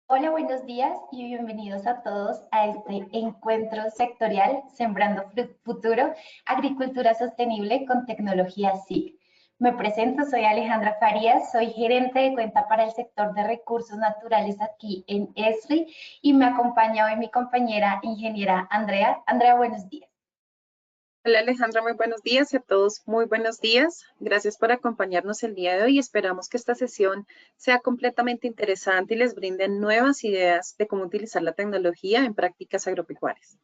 Hola, buenos días y bienvenidos a todos a este encuentro sectorial Sembrando Futuro, Agricultura Sostenible con Tecnología SIG. Me presento, soy Alejandra Farías, soy gerente de cuenta para el sector de recursos naturales aquí en ESRI y me acompaña hoy mi compañera ingeniera Andrea. Andrea, buenos días. Hola Alejandra, muy buenos días y a todos muy buenos días. Gracias por acompañarnos el día de hoy. Esperamos que esta sesión sea completamente interesante y les brinde nuevas ideas de cómo utilizar la tecnología en prácticas agropecuarias.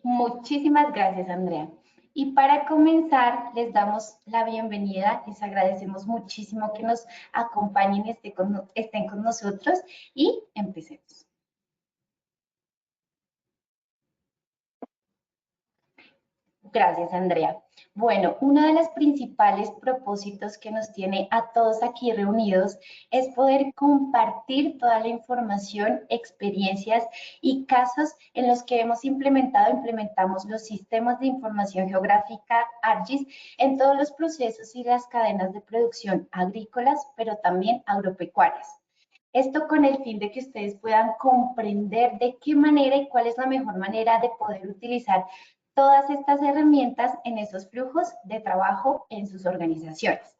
Muchísimas gracias, Andrea. Y para comenzar, les damos la bienvenida, les agradecemos muchísimo que nos acompañen, estén con nosotros y empecemos. Gracias, Andrea. Bueno, uno de los principales propósitos que nos tiene a todos aquí reunidos es poder compartir toda la información, experiencias y casos en los que implementamos los sistemas de información geográfica ARGIS en todos los procesos y las cadenas de producción agrícolas, pero también agropecuarias. Esto con el fin de que ustedes puedan comprender de qué manera y cuál es la mejor manera de poder utilizar todas estas herramientas en esos flujos de trabajo en sus organizaciones.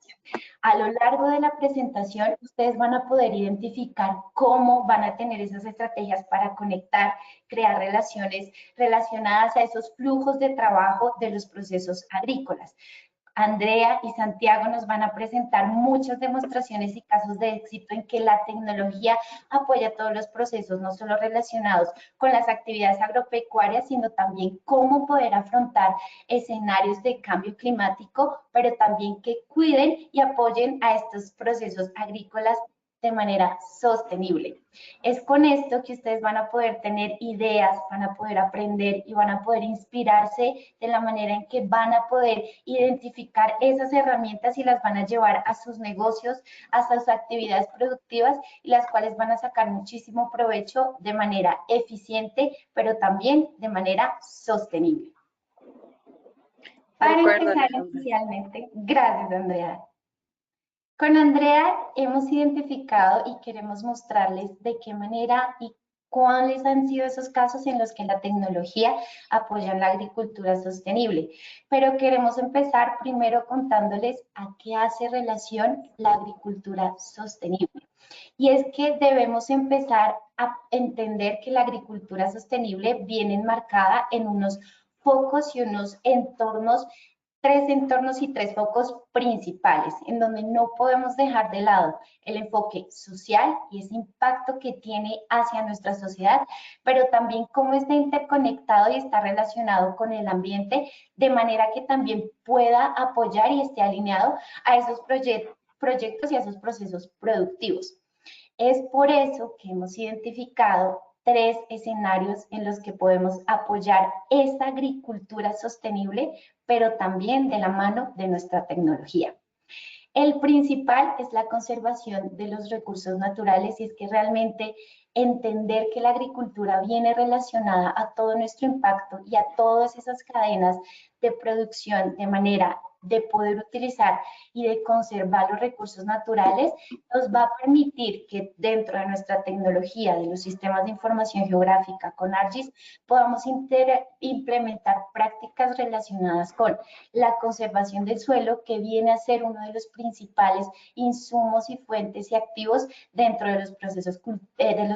A lo largo de la presentación, ustedes van a poder identificar cómo van a tener esas estrategias para conectar, crear relaciones relacionadas a esos flujos de trabajo de los procesos agrícolas. Andrea y Santiago nos van a presentar muchas demostraciones y casos de éxito en que la tecnología apoya todos los procesos, no solo relacionados con las actividades agropecuarias, sino también cómo poder afrontar escenarios de cambio climático, pero también que cuiden y apoyen a estos procesos agrícolas de manera sostenible. Es con esto que ustedes van a poder tener ideas, van a poder aprender y van a poder inspirarse de la manera en que van a poder identificar esas herramientas y las van a llevar a sus negocios, a sus actividades productivas y las cuales van a sacar muchísimo provecho de manera eficiente, pero también de manera sostenible. De Para acuerdo, empezar Alejandra. inicialmente, gracias Andrea. Con Andrea hemos identificado y queremos mostrarles de qué manera y cuáles han sido esos casos en los que la tecnología apoya la agricultura sostenible. Pero queremos empezar primero contándoles a qué hace relación la agricultura sostenible. Y es que debemos empezar a entender que la agricultura sostenible viene enmarcada en unos focos y unos entornos, tres entornos y tres focos principales, en donde no podemos dejar de lado el enfoque social y ese impacto que tiene hacia nuestra sociedad, pero también cómo está interconectado y está relacionado con el ambiente, de manera que también pueda apoyar y esté alineado a esos proyectos y a esos procesos productivos. Es por eso que hemos identificado tres escenarios en los que podemos apoyar esta agricultura sostenible, pero también de la mano de nuestra tecnología. El principal es la conservación de los recursos naturales y es que realmente entender que la agricultura viene relacionada a todo nuestro impacto y a todas esas cadenas de producción de manera de poder utilizar y de conservar los recursos naturales, nos va a permitir que dentro de nuestra tecnología de los sistemas de información geográfica con ARGIS podamos implementar prácticas relacionadas con la conservación del suelo, que viene a ser uno de los principales insumos y fuentes y activos dentro de los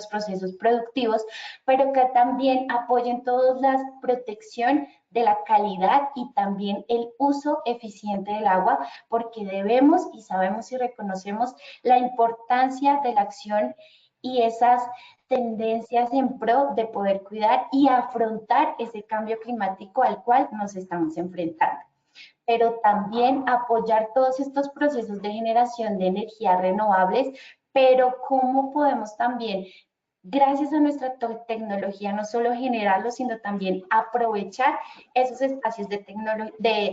procesos productivos, pero que también apoyen toda la protección de la calidad y también el uso eficiente del agua, porque debemos y sabemos y reconocemos la importancia de la acción y esas tendencias en pro de poder cuidar y afrontar ese cambio climático al cual nos estamos enfrentando. Pero también apoyar todos estos procesos de generación de energías renovables, pero cómo podemos también, gracias a nuestra tecnología, no solo generarlo, sino también aprovechar esos espacios de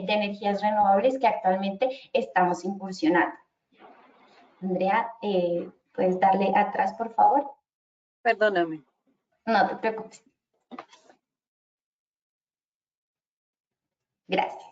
energías renovables que actualmente estamos incursionando. Andrea, ¿puedes darle atrás, por favor? Perdóname. No te preocupes. Gracias.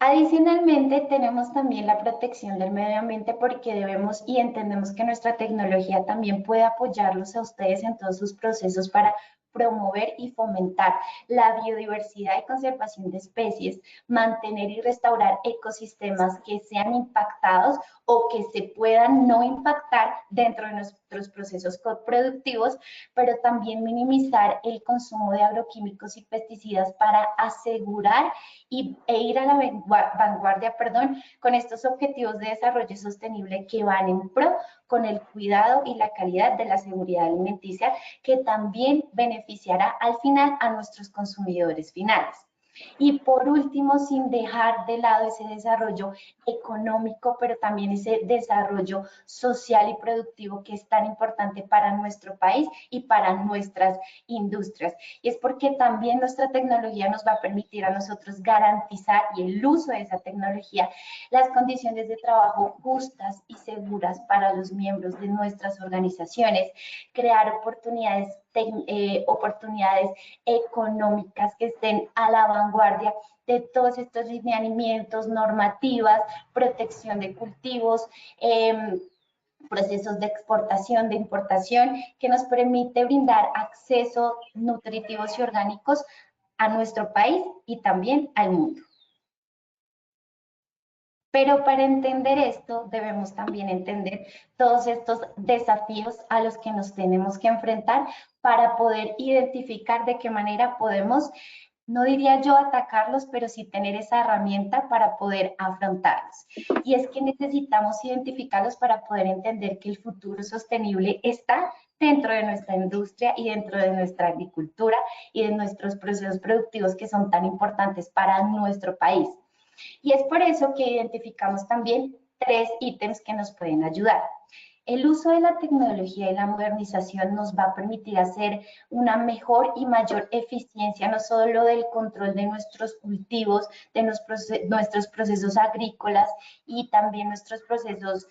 Adicionalmente, tenemos también la protección del medio ambiente porque debemos y entendemos que nuestra tecnología también puede apoyarlos a ustedes en todos sus procesos para promover y fomentar la biodiversidad y conservación de especies, mantener y restaurar ecosistemas que sean impactados o que se puedan no impactar dentro de nuestros procesos productivos, pero también minimizar el consumo de agroquímicos y pesticidas para asegurar e ir a la vanguardia, con estos objetivos de desarrollo sostenible que van en pro con el cuidado y la calidad de la seguridad alimenticia, que también beneficiará al final a nuestros consumidores finales. Y por último, sin dejar de lado ese desarrollo económico, pero también ese desarrollo social y productivo que es tan importante para nuestro país y para nuestras industrias. Y es porque también nuestra tecnología nos va a permitir a nosotros garantizar y el uso de esa tecnología, las condiciones de trabajo justas y seguras para los miembros de nuestras organizaciones, crear oportunidades económicas que estén a la vanguardia de todos estos lineamientos, normativas, protección de cultivos, procesos de exportación, de importación, que nos permite brindar acceso nutritivos y orgánicos a nuestro país y también al mundo. Pero para entender esto, debemos también entender todos estos desafíos a los que nos tenemos que enfrentar para poder identificar de qué manera podemos, no diría yo atacarlos, pero sí tener esa herramienta para poder afrontarlos. Y es que necesitamos identificarlos para poder entender que el futuro sostenible está dentro de nuestra industria y dentro de nuestra agricultura y de nuestros procesos productivos que son tan importantes para nuestro país. Y es por eso que identificamos también 3 ítems que nos pueden ayudar. El uso de la tecnología y la modernización nos va a permitir hacer una mejor y mayor eficiencia, no solo del control de nuestros cultivos, de nuestros procesos agrícolas y también nuestros procesos,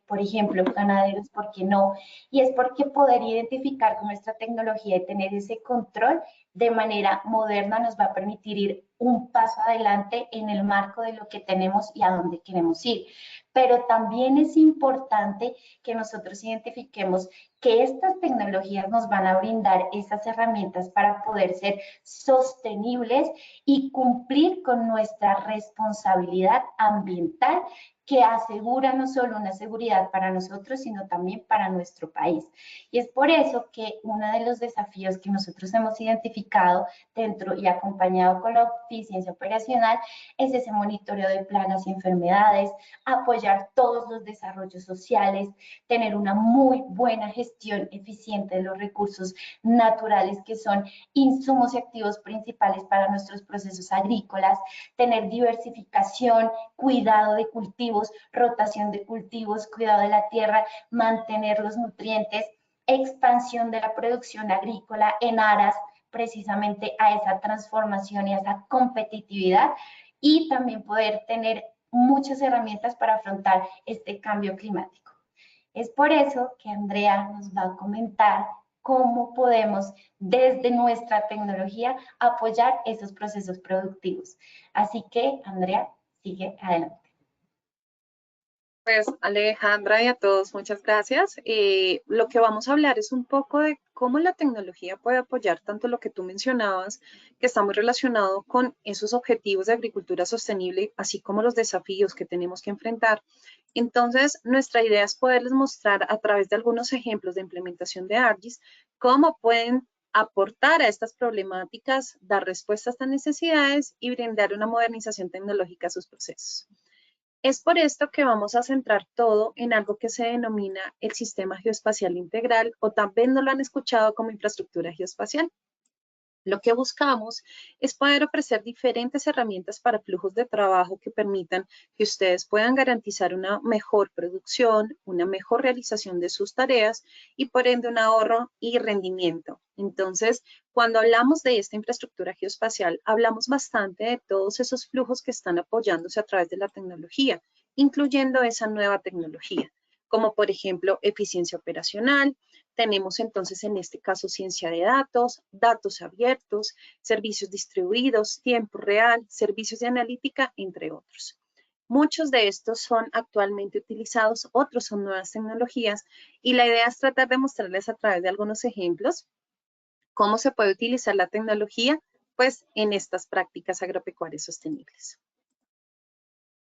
por ejemplo, ganaderos, ¿por qué no? Y es porque poder identificar con nuestra tecnología y tener ese control de manera moderna nos va a permitir ir un paso adelante en el marco de lo que tenemos y a dónde queremos ir. Pero también es importante que nosotros identifiquemos que estas tecnologías nos van a brindar esas herramientas para poder ser sostenibles y cumplir con nuestra responsabilidad ambiental que asegura no solo una seguridad para nosotros, sino también para nuestro país. Y es por eso que uno de los desafíos que nosotros hemos identificado dentro y acompañado con la eficiencia operacional es ese monitoreo de plagas y enfermedades, apoyar todos los desarrollos sociales, tener una muy buena gestión eficiente de los recursos naturales que son insumos y activos principales para nuestros procesos agrícolas, tener diversificación, cuidado de cultivos, rotación de cultivos, cuidado de la tierra, mantener los nutrientes, expansión de la producción agrícola en aras precisamente a esa transformación y a esa competitividad y también poder tener muchas herramientas para afrontar este cambio climático. Es por eso que Andrea nos va a comentar cómo podemos desde nuestra tecnología apoyar esos procesos productivos. Así que, Andrea, sigue adelante. Pues Alejandra y a todos, muchas gracias. Lo que vamos a hablar es un poco de cómo la tecnología puede apoyar tanto lo que tú mencionabas, que está muy relacionado con esos objetivos de agricultura sostenible, así como los desafíos que tenemos que enfrentar. Entonces, nuestra idea es poderles mostrar a través de algunos ejemplos de implementación de ARGIS cómo pueden aportar a estas problemáticas, dar respuestas a estas necesidades y brindar una modernización tecnológica a sus procesos. Es por esto que vamos a centrar todo en algo que se denomina el Sistema Geoespacial Integral o también no lo han escuchado como infraestructura geoespacial. Lo que buscamos es poder ofrecer diferentes herramientas para flujos de trabajo que permitan que ustedes puedan garantizar una mejor producción, una mejor realización de sus tareas y por ende un ahorro y rendimiento. Entonces, cuando hablamos de esta infraestructura geoespacial, hablamos bastante de todos esos flujos que están apoyándose a través de la tecnología, incluyendo esa nueva tecnología, como por ejemplo eficiencia operacional, tenemos entonces en este caso ciencia de datos, datos abiertos, servicios distribuidos, tiempo real, servicios de analítica, entre otros. Muchos de estos son actualmente utilizados, otros son nuevas tecnologías y la idea es tratar de mostrarles a través de algunos ejemplos cómo se puede utilizar la tecnología pues en estas prácticas agropecuarias sostenibles.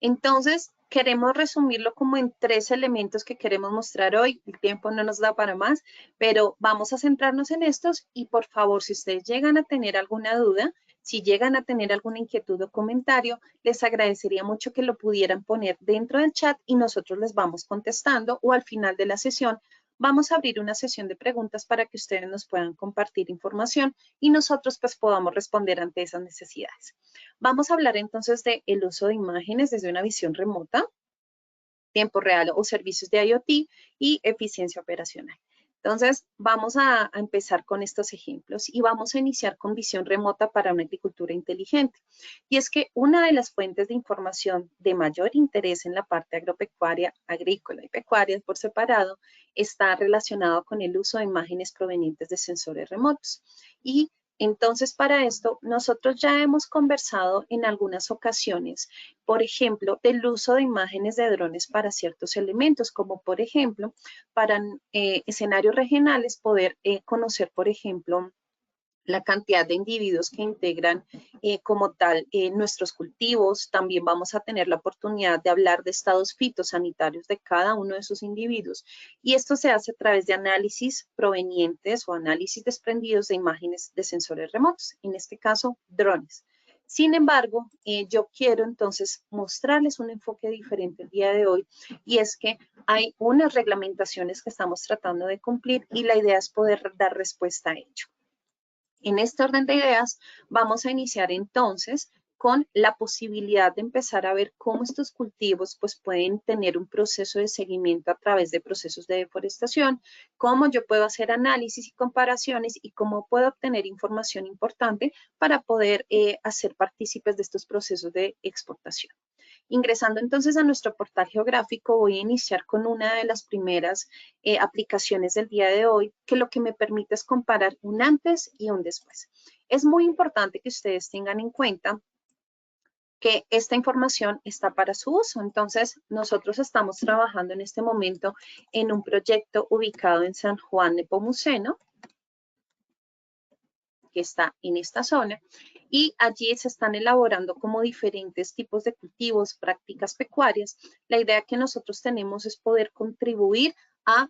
Entonces, queremos resumirlo como en 3 elementos que queremos mostrar hoy. El tiempo no nos da para más, pero vamos a centrarnos en estos y por favor, si ustedes llegan a tener alguna duda, si llegan a tener alguna inquietud o comentario, les agradecería mucho que lo pudieran poner dentro del chat y nosotros les vamos contestando o al final de la sesión vamos a abrir una sesión de preguntas para que ustedes nos puedan compartir información y nosotros pues podamos responder ante esas necesidades. Vamos a hablar entonces del uso de imágenes desde una visión remota, tiempo real o servicios de IoT y eficiencia operacional. Entonces, vamos a empezar con estos ejemplos y vamos a iniciar con visión remota para una agricultura inteligente. Y es que una de las fuentes de información de mayor interés en la parte agropecuaria, agrícola y pecuaria por separado, está relacionado con el uso de imágenes provenientes de sensores remotos. Y entonces, para esto, nosotros ya hemos conversado en algunas ocasiones, por ejemplo, del uso de imágenes de drones para ciertos elementos, como por ejemplo, para escenarios regionales poder conocer, por ejemplo, la cantidad de individuos que integran como tal nuestros cultivos. También vamos a tener la oportunidad de hablar de estados fitosanitarios de cada uno de esos individuos. Y esto se hace a través de análisis provenientes o análisis desprendidos de imágenes de sensores remotos, en este caso drones. Sin embargo, yo quiero entonces mostrarles un enfoque diferente el día de hoy y es que hay unas reglamentaciones que estamos tratando de cumplir y la idea es poder dar respuesta a ello. En este orden de ideas, vamos a iniciar entonces con la posibilidad de empezar a ver cómo estos cultivos pues, pueden tener un proceso de seguimiento a través de procesos de deforestación, cómo yo puedo hacer análisis y comparaciones y cómo puedo obtener información importante para poder hacer partícipes de estos procesos de exportación. Ingresando entonces a nuestro portal geográfico, voy a iniciar con una de las primeras aplicaciones del día de hoy, que lo que me permite es comparar un antes y un después. Es muy importante que ustedes tengan en cuenta que esta información está para su uso. Entonces, nosotros estamos trabajando en este momento en un proyecto ubicado en San Juan Nepomuceno, que está en esta zona, y allí se están elaborando como diferentes tipos de cultivos, prácticas pecuarias. La idea que nosotros tenemos es poder contribuir a,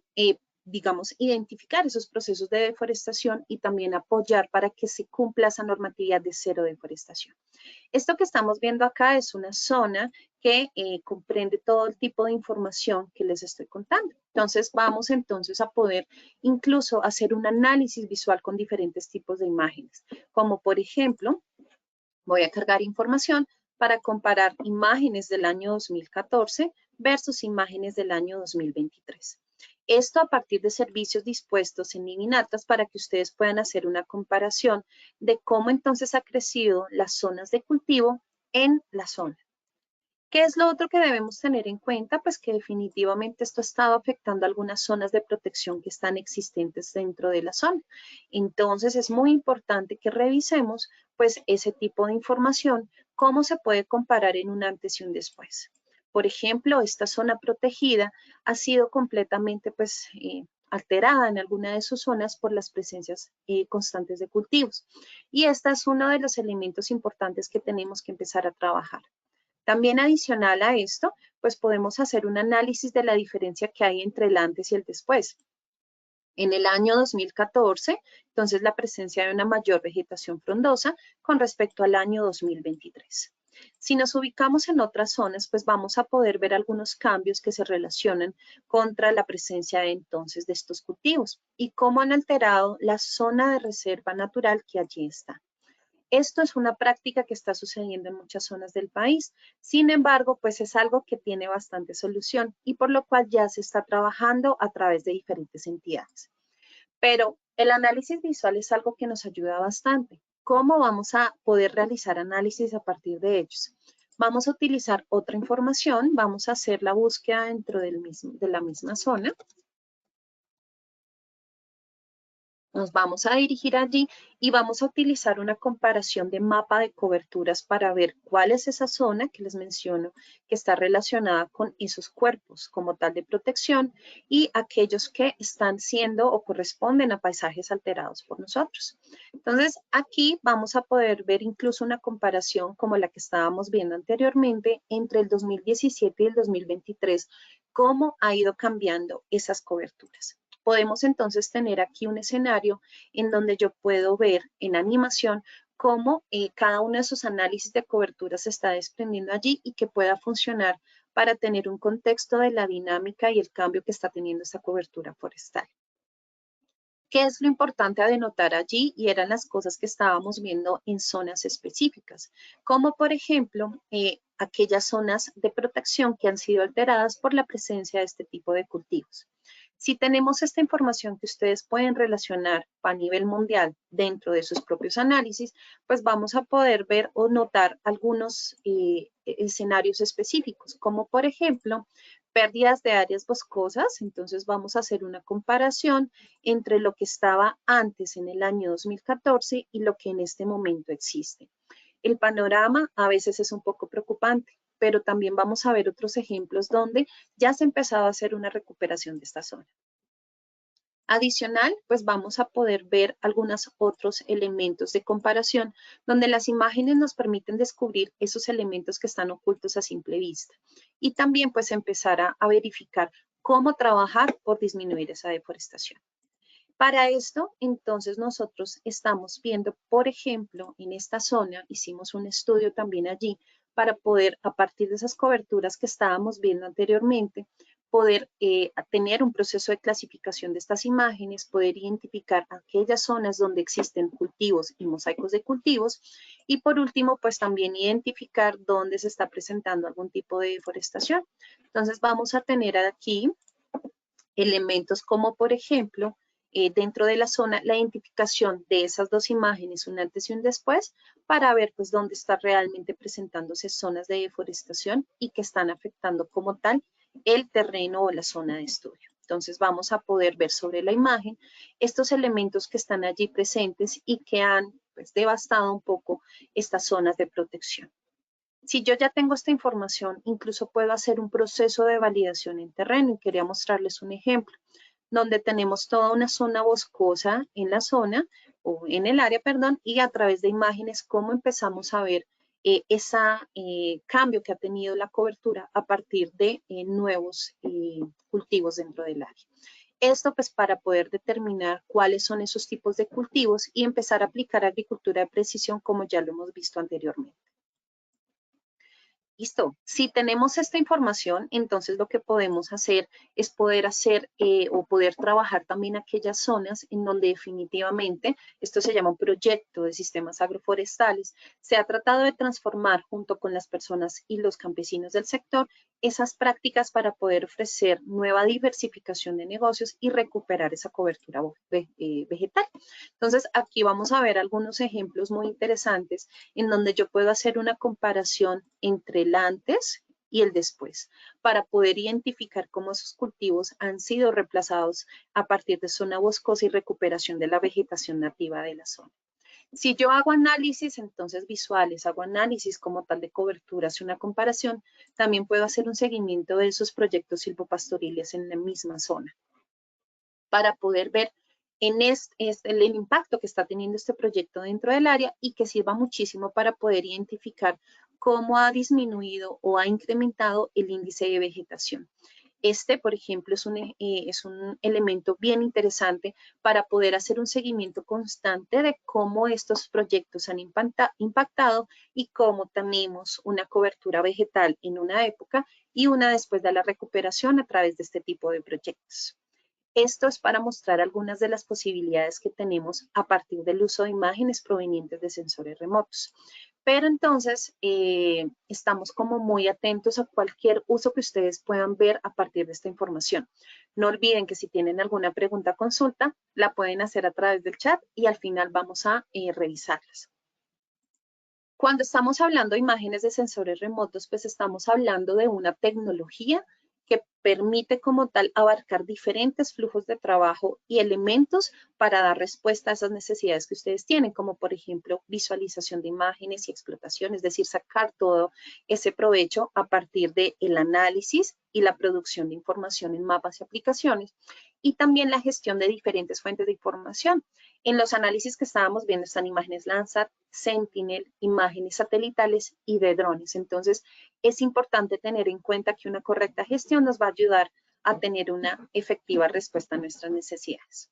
digamos, identificar esos procesos de deforestación y también apoyar para que se cumpla esa normatividad de cero deforestación. Esto que estamos viendo acá es una zona que comprende todo el tipo de información que les estoy contando. Entonces, vamos entonces a poder incluso hacer un análisis visual con diferentes tipos de imágenes, como por ejemplo, voy a cargar información para comparar imágenes del año 2014 versus imágenes del año 2023. Esto a partir de servicios dispuestos en Mininatas para que ustedes puedan hacer una comparación de cómo entonces ha crecido las zonas de cultivo en la zona. ¿Qué es lo otro que debemos tener en cuenta? Pues que definitivamente esto ha estado afectando algunas zonas de protección que están existentes dentro de la zona. Entonces es muy importante que revisemos pues ese tipo de información, cómo se puede comparar en un antes y un después. Por ejemplo, esta zona protegida ha sido completamente pues alterada en alguna de sus zonas por las presencias constantes de cultivos. Y este es uno de los elementos importantes que tenemos que empezar a trabajar. También adicional a esto, pues podemos hacer un análisis de la diferencia que hay entre el antes y el después. En el año 2014, entonces la presencia de una mayor vegetación frondosa con respecto al año 2023. Si nos ubicamos en otras zonas, pues vamos a poder ver algunos cambios que se relacionan contra la presencia de entonces de estos cultivos y cómo han alterado la zona de reserva natural que allí está. Esto es una práctica que está sucediendo en muchas zonas del país. Sin embargo, pues es algo que tiene bastante solución y por lo cual ya se está trabajando a través de diferentes entidades. Pero el análisis visual es algo que nos ayuda bastante. ¿Cómo vamos a poder realizar análisis a partir de ellos? Vamos a utilizar otra información, vamos a hacer la búsqueda dentro de la misma zona. Nos vamos a dirigir allí y vamos a utilizar una comparación de mapa de coberturas para ver cuál es esa zona que les menciono que está relacionada con esos cuerpos como tal de protección y aquellos que están siendo o corresponden a paisajes alterados por nosotros. Entonces, aquí vamos a poder ver incluso una comparación como la que estábamos viendo anteriormente entre el 2017 y el 2023, cómo ha ido cambiando esas coberturas. Podemos entonces tener aquí un escenario en donde yo puedo ver en animación cómo cada uno de esos análisis de cobertura se está desprendiendo allí y que pueda funcionar para tener un contexto de la dinámica y el cambio que está teniendo esta cobertura forestal. ¿Qué es lo importante a denotar allí? Y eran las cosas que estábamos viendo en zonas específicas, como por ejemplo aquellas zonas de protección que han sido alteradas por la presencia de este tipo de cultivos. Si tenemos esta información que ustedes pueden relacionar a nivel mundial dentro de sus propios análisis, pues vamos a poder ver o notar algunos escenarios específicos, como por ejemplo, pérdidas de áreas boscosas. Entonces vamos a hacer una comparación entre lo que estaba antes en el año 2014 y lo que en este momento existe. El panorama a veces es un poco preocupante, pero también vamos a ver otros ejemplos donde ya se ha empezado a hacer una recuperación de esta zona. Adicional, pues vamos a poder ver algunos otros elementos de comparación donde las imágenes nos permiten descubrir esos elementos que están ocultos a simple vista y también pues empezar a verificar cómo trabajar por disminuir esa deforestación. Para esto, entonces, nosotros estamos viendo, por ejemplo, en esta zona, hicimos un estudio también allí para poder, a partir de esas coberturas que estábamos viendo anteriormente, poder tener un proceso de clasificación de estas imágenes, poder identificar aquellas zonas donde existen cultivos y mosaicos de cultivos, y por último, pues también identificar dónde se está presentando algún tipo de deforestación. Entonces, vamos a tener aquí elementos como, por ejemplo, dentro de la zona, la identificación de esas dos imágenes, un antes y un después, para ver pues dónde está realmente presentándose zonas de deforestación y que están afectando como tal el terreno o la zona de estudio. Entonces vamos a poder ver sobre la imagen estos elementos que están allí presentes y que han pues devastado un poco estas zonas de protección. Si yo ya tengo esta información, incluso puedo hacer un proceso de validación en terreno y quería mostrarles un ejemplo donde tenemos toda una zona boscosa en la zona o en el área, perdón, y a través de imágenes cómo empezamos a ver ese cambio que ha tenido la cobertura a partir de nuevos cultivos dentro del área. Esto pues para poder determinar cuáles son esos tipos de cultivos y empezar a aplicar agricultura de precisión como ya lo hemos visto anteriormente. Listo. Si tenemos esta información, entonces lo que podemos hacer es poder hacer o poder trabajar también aquellas zonas en donde definitivamente, esto se llama un proyecto de sistemas agroforestales, se ha tratado de transformar junto con las personas y los campesinos del sector esas prácticas para poder ofrecer nueva diversificación de negocios y recuperar esa cobertura vegetal. Entonces, aquí vamos a ver algunos ejemplos muy interesantes en donde yo puedo hacer una comparación entre el antes y el después para poder identificar cómo esos cultivos han sido reemplazados a partir de zona boscosa y recuperación de la vegetación nativa de la zona. Si yo hago análisis, entonces visuales, hago análisis como tal de coberturas y una comparación, también puedo hacer un seguimiento de esos proyectos silvopastoriles en la misma zona para poder ver el impacto que está teniendo este proyecto dentro del área y que sirva muchísimo para poder identificar cómo ha disminuido o ha incrementado el índice de vegetación. Este, por ejemplo, es un elemento bien interesante para poder hacer un seguimiento constante de cómo estos proyectos han impactado y cómo tenemos una cobertura vegetal en una época y una después de la recuperación a través de este tipo de proyectos. Esto es para mostrar algunas de las posibilidades que tenemos a partir del uso de imágenes provenientes de sensores remotos. Pero entonces estamos como muy atentos a cualquier uso que ustedes puedan ver a partir de esta información. No olviden que si tienen alguna pregunta o consulta, la pueden hacer a través del chat y al final vamos a revisarlas. Cuando estamos hablando de imágenes de sensores remotos, pues estamos hablando de una tecnología que permite como tal abarcar diferentes flujos de trabajo y elementos para dar respuesta a esas necesidades que ustedes tienen, como por ejemplo visualización de imágenes y explotación, es decir, sacar todo ese provecho a partir del análisis y la producción de información en mapas y aplicaciones, y también la gestión de diferentes fuentes de información. En los análisis que estábamos viendo están imágenes Landsat, Sentinel, imágenes satelitales y de drones. Entonces, es importante tener en cuenta que una correcta gestión nos va a ayudar a tener una efectiva respuesta a nuestras necesidades.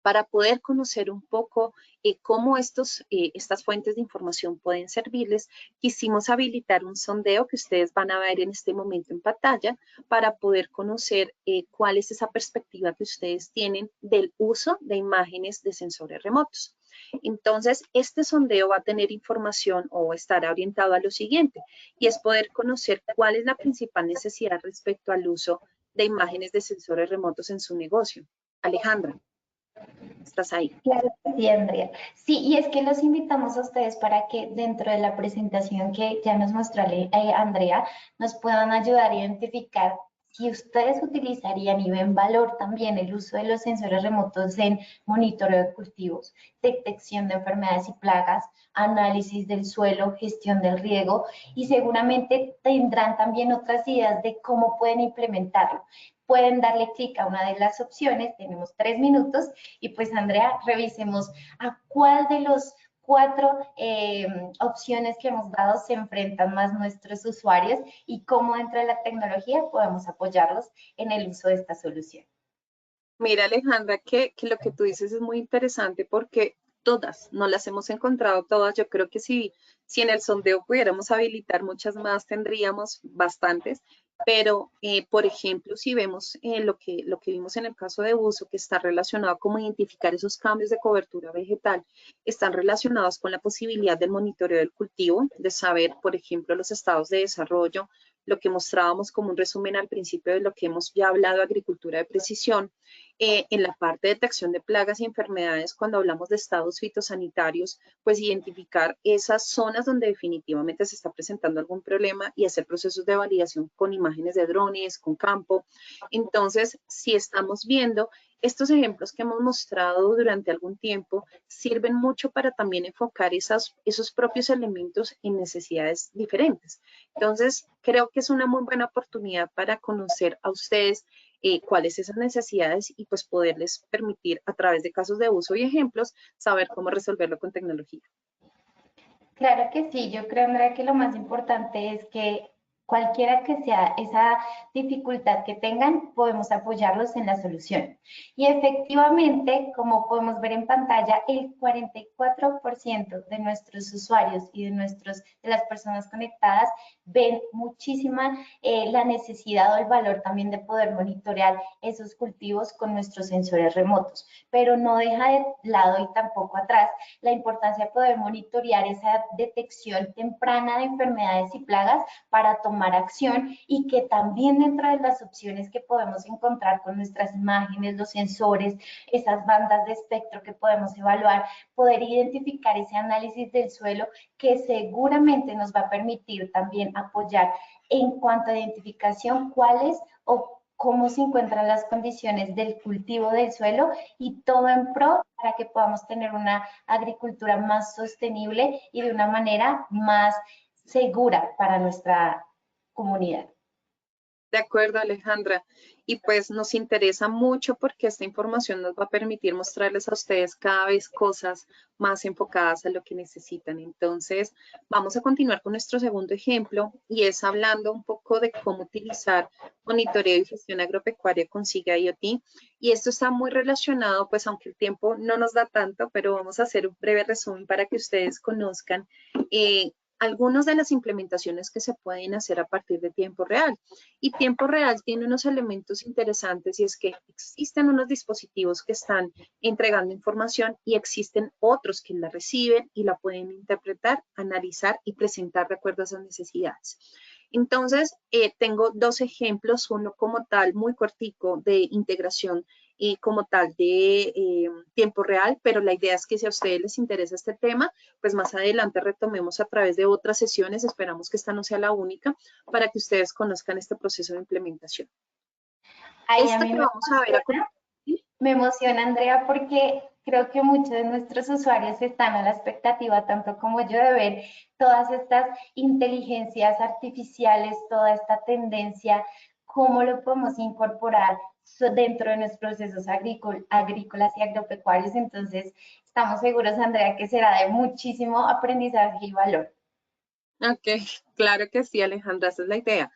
Para poder conocer un poco cómo estas fuentes de información pueden servirles, quisimos habilitar un sondeo que ustedes van a ver en este momento en pantalla para poder conocer cuál es esa perspectiva que ustedes tienen del uso de imágenes de sensores remotos. Entonces, este sondeo va a tener información o estará orientado a lo siguiente, y es poder conocer cuál es la principal necesidad respecto al uso de imágenes de sensores remotos en su negocio. Alejandra, ¿estás ahí? Claro que sí, Andrea. Sí, y es que los invitamos a ustedes para que dentro de la presentación que ya nos mostró Andrea, nos puedan ayudar a identificar si ustedes utilizarían y ven valor también el uso de los sensores remotos en monitoreo de cultivos, detección de enfermedades y plagas, análisis del suelo, gestión del riego, y seguramente tendrán también otras ideas de cómo pueden implementarlo. Pueden darle clic a una de las opciones, tenemos 3 minutos, y pues Andrea, revisemos a cuál de los 4 opciones que hemos dado se enfrentan más nuestros usuarios y cómo dentro de la tecnología podemos apoyarlos en el uso de esta solución. Mira, Alejandra, que lo que tú dices es muy interesante porque todas, no las hemos encontrado todas. Yo creo que si en el sondeo pudiéramos habilitar muchas más, tendríamos bastantes. Pero, por ejemplo, si vemos lo que vimos en el caso de uso, que está relacionado con identificar esos cambios de cobertura vegetal, están relacionados con la posibilidad del monitoreo del cultivo, de saber, por ejemplo, los estados de desarrollo, lo que mostrábamos como un resumen al principio de lo que hemos ya hablado, agricultura de precisión. En la parte de detección de plagas y enfermedades, cuando hablamos de estados fitosanitarios, pues identificar esas zonas donde definitivamente se está presentando algún problema y hacer procesos de validación con imágenes de drones, con campo. Entonces, si estamos viendo estos ejemplos que hemos mostrado durante algún tiempo, sirven mucho para también enfocar esos propios elementos en necesidades diferentes. Entonces, creo que es una muy buena oportunidad para conocer a ustedes cuáles esas necesidades y pues poderles permitir a través de casos de uso y ejemplos saber cómo resolverlo con tecnología. Claro que sí, yo creo, Andrea, que lo más importante es que cualquiera que sea esa dificultad que tengan, podemos apoyarlos en la solución. Y efectivamente, como podemos ver en pantalla, el 44% de nuestros usuarios y de las personas conectadas ven muchísima la necesidad o el valor también de poder monitorear esos cultivos con nuestros sensores remotos, pero no deja de lado y tampoco atrás la importancia de poder monitorear esa detección temprana de enfermedades y plagas para tomar acción, y que también dentro de las opciones que podemos encontrar con nuestras imágenes, los sensores, esas bandas de espectro que podemos evaluar, poder identificar ese análisis del suelo que seguramente nos va a permitir también apoyar en cuanto a identificación cuáles o cómo se encuentran las condiciones del cultivo del suelo, y todo en pro para que podamos tener una agricultura más sostenible y de una manera más segura para nuestra comunidad. De acuerdo, Alejandra. Y pues nos interesa mucho porque esta información nos va a permitir mostrarles a ustedes cada vez cosas más enfocadas a lo que necesitan. Entonces, vamos a continuar con nuestro segundo ejemplo, y es hablando un poco de cómo utilizar monitoreo y gestión agropecuaria con SIGA IoT. Y esto está muy relacionado, pues aunque el tiempo no nos da tanto, pero vamos a hacer un breve resumen para que ustedes conozcan algunas de las implementaciones que se pueden hacer a partir de tiempo real. Y tiempo real tiene unos elementos interesantes, y es que existen unos dispositivos que están entregando información y existen otros que la reciben y la pueden interpretar, analizar y presentar de acuerdo a esas necesidades. Entonces, tengo dos ejemplos, uno como tal muy cortico de integración como tal de tiempo real, pero la idea es que si a ustedes les interesa este tema, pues más adelante retomemos a través de otras sesiones, esperamos que esta no sea la única, para que ustedes conozcan este proceso de implementación. Ay, a Esta mí que vamos a ver a continuación. me emociona, Andrea, porque creo que muchos de nuestros usuarios están a la expectativa, tanto como yo, de ver todas estas inteligencias artificiales, toda esta tendencia, cómo lo podemos incorporar dentro de nuestros procesos agrícolas y agropecuarios. Entonces, estamos seguros, Andrea, que será de muchísimo aprendizaje y valor. Ok, claro que sí, Alejandra, esa es la idea.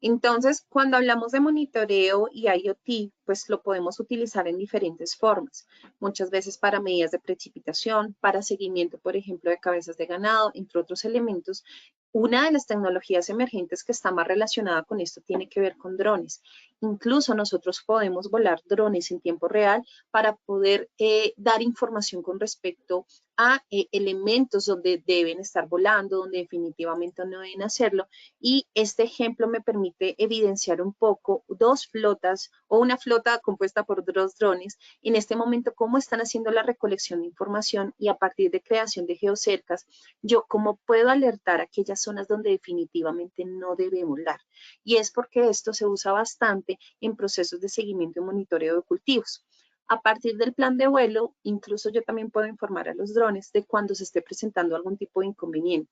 Entonces, cuando hablamos de monitoreo y IoT, pues lo podemos utilizar en diferentes formas. Muchas veces para medidas de precipitación, para seguimiento, por ejemplo, de cabezas de ganado, entre otros elementos. Una de las tecnologías emergentes que está más relacionada con esto tiene que ver con drones. Incluso nosotros podemos volar drones en tiempo real para poder dar información con respecto a elementos donde deben estar volando, donde definitivamente no deben hacerlo. Y este ejemplo me permite evidenciar un poco dos flotas o una flota compuesta por dos drones. En este momento, cómo están haciendo la recolección de información y a partir de creación de geocercas, yo cómo puedo alertar a aquellas zonas donde definitivamente no debe volar. Y es porque esto se usa bastante en procesos de seguimiento y monitoreo de cultivos. A partir del plan de vuelo, incluso yo también puedo informar a los drones de cuando se esté presentando algún tipo de inconveniente.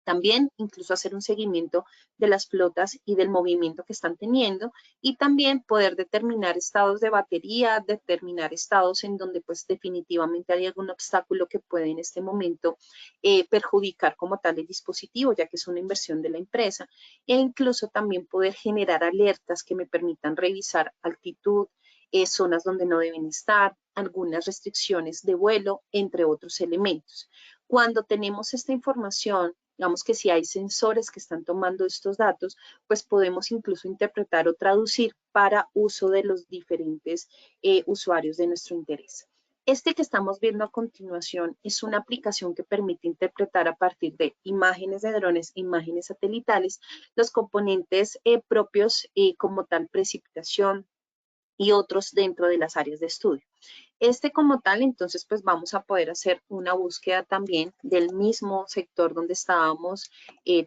También incluso hacer un seguimiento de las flotas y del movimiento que están teniendo y también poder determinar estados de batería, determinar estados en donde pues definitivamente hay algún obstáculo que puede en este momento perjudicar como tal el dispositivo, ya que es una inversión de la empresa, e incluso también poder generar alertas que me permitan revisar altitud, zonas donde no deben estar, algunas restricciones de vuelo, entre otros elementos. Cuando tenemos esta información, digamos que si hay sensores que están tomando estos datos, pues podemos incluso interpretar o traducir para uso de los diferentes usuarios de nuestro interés. Este que estamos viendo a continuación es una aplicación que permite interpretar a partir de imágenes de drones, imágenes satelitales, los componentes propios como tal precipitación y otros dentro de las áreas de estudio. Este como tal, entonces, pues vamos a poder hacer una búsqueda también del mismo sector donde estábamos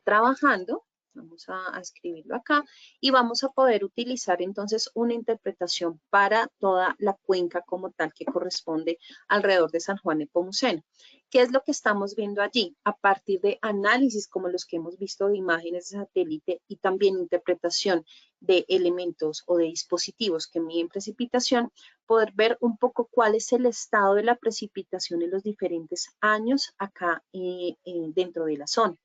trabajando. Vamos a escribirlo acá y vamos a poder utilizar entonces una interpretación para toda la cuenca como tal que corresponde alrededor de San Juan de Nepomuceno. ¿Qué es lo que estamos viendo allí? A partir de análisis como los que hemos visto de imágenes de satélite y también interpretación de elementos o de dispositivos que miden precipitación, poder ver un poco cuál es el estado de la precipitación en los diferentes años acá dentro de la zona.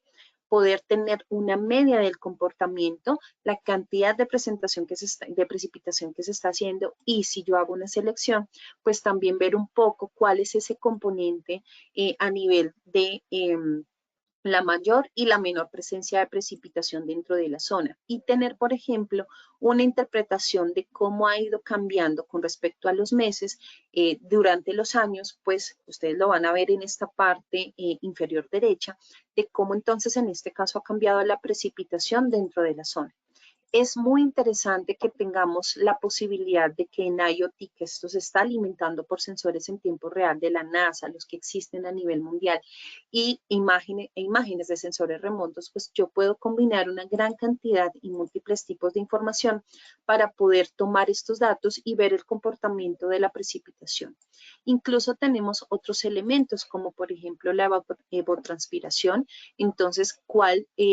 Poder tener una media del comportamiento, la cantidad de de precipitación que se está haciendo y si yo hago una selección, pues también ver un poco cuál es ese componente a nivel de la mayor y la menor presencia de precipitación dentro de la zona y tener, por ejemplo, una interpretación de cómo ha ido cambiando con respecto a los meses durante los años, pues ustedes lo van a ver en esta parte inferior derecha, de cómo entonces en este caso ha cambiado la precipitación dentro de la zona. Es muy interesante que tengamos la posibilidad de que en IoT, que esto se está alimentando por sensores en tiempo real de la NASA, los que existen a nivel mundial, y imágenes de sensores remotos, pues yo puedo combinar una gran cantidad y múltiples tipos de información para poder tomar estos datos y ver el comportamiento de la precipitación. Incluso tenemos otros elementos, como por ejemplo la evapotranspiración, entonces,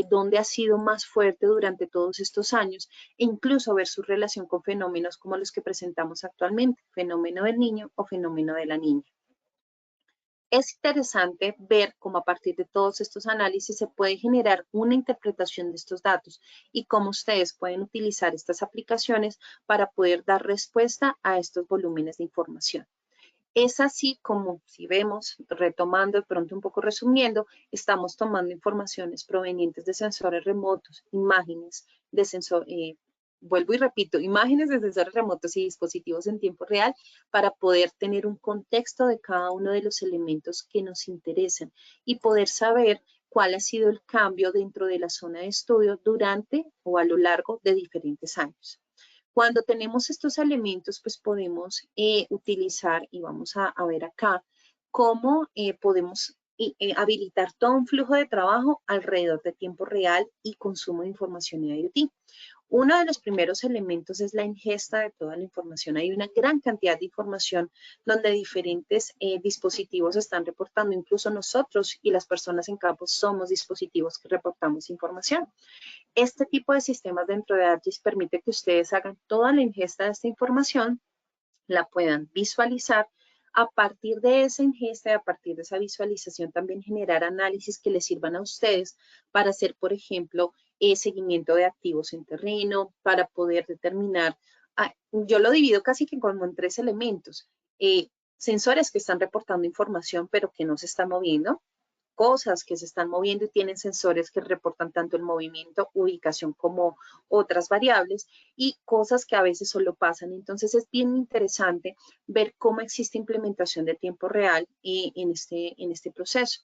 dónde ha sido más fuerte durante todos estos años e incluso ver su relación con fenómenos como los que presentamos actualmente, fenómeno del niño o fenómeno de la niña. Es interesante ver cómo a partir de todos estos análisis se puede generar una interpretación de estos datos y cómo ustedes pueden utilizar estas aplicaciones para poder dar respuesta a estos volúmenes de información. Es así como, si vemos, retomando de pronto un poco resumiendo, estamos tomando informaciones provenientes de sensores remotos, imágenes de vuelvo y repito, imágenes de sensores remotos y dispositivos en tiempo real para poder tener un contexto de cada uno de los elementos que nos interesan y poder saber cuál ha sido el cambio dentro de la zona de estudio durante o a lo largo de diferentes años. Cuando tenemos estos elementos, pues podemos utilizar, y vamos a ver acá, cómo podemos habilitar todo un flujo de trabajo alrededor de tiempo real y consumo de información IoT. Uno de los primeros elementos es la ingesta de toda la información. Hay una gran cantidad de información donde diferentes dispositivos están reportando, incluso nosotros y las personas en campo somos dispositivos que reportamos información. Este tipo de sistemas dentro de ArcGIS permite que ustedes hagan toda la ingesta de esta información, la puedan visualizar. A partir de esa ingesta y a partir de esa visualización también generar análisis que les sirvan a ustedes para hacer, por ejemplo, seguimiento de activos en terreno, para poder determinar, yo lo divido casi que como en 3 elementos. Sensores que están reportando información pero que no se están moviendo, cosas que se están moviendo y tienen sensores que reportan tanto el movimiento, ubicación como otras variables y cosas que a veces solo pasan. Entonces es bien interesante ver cómo existe implementación de tiempo real en este proceso.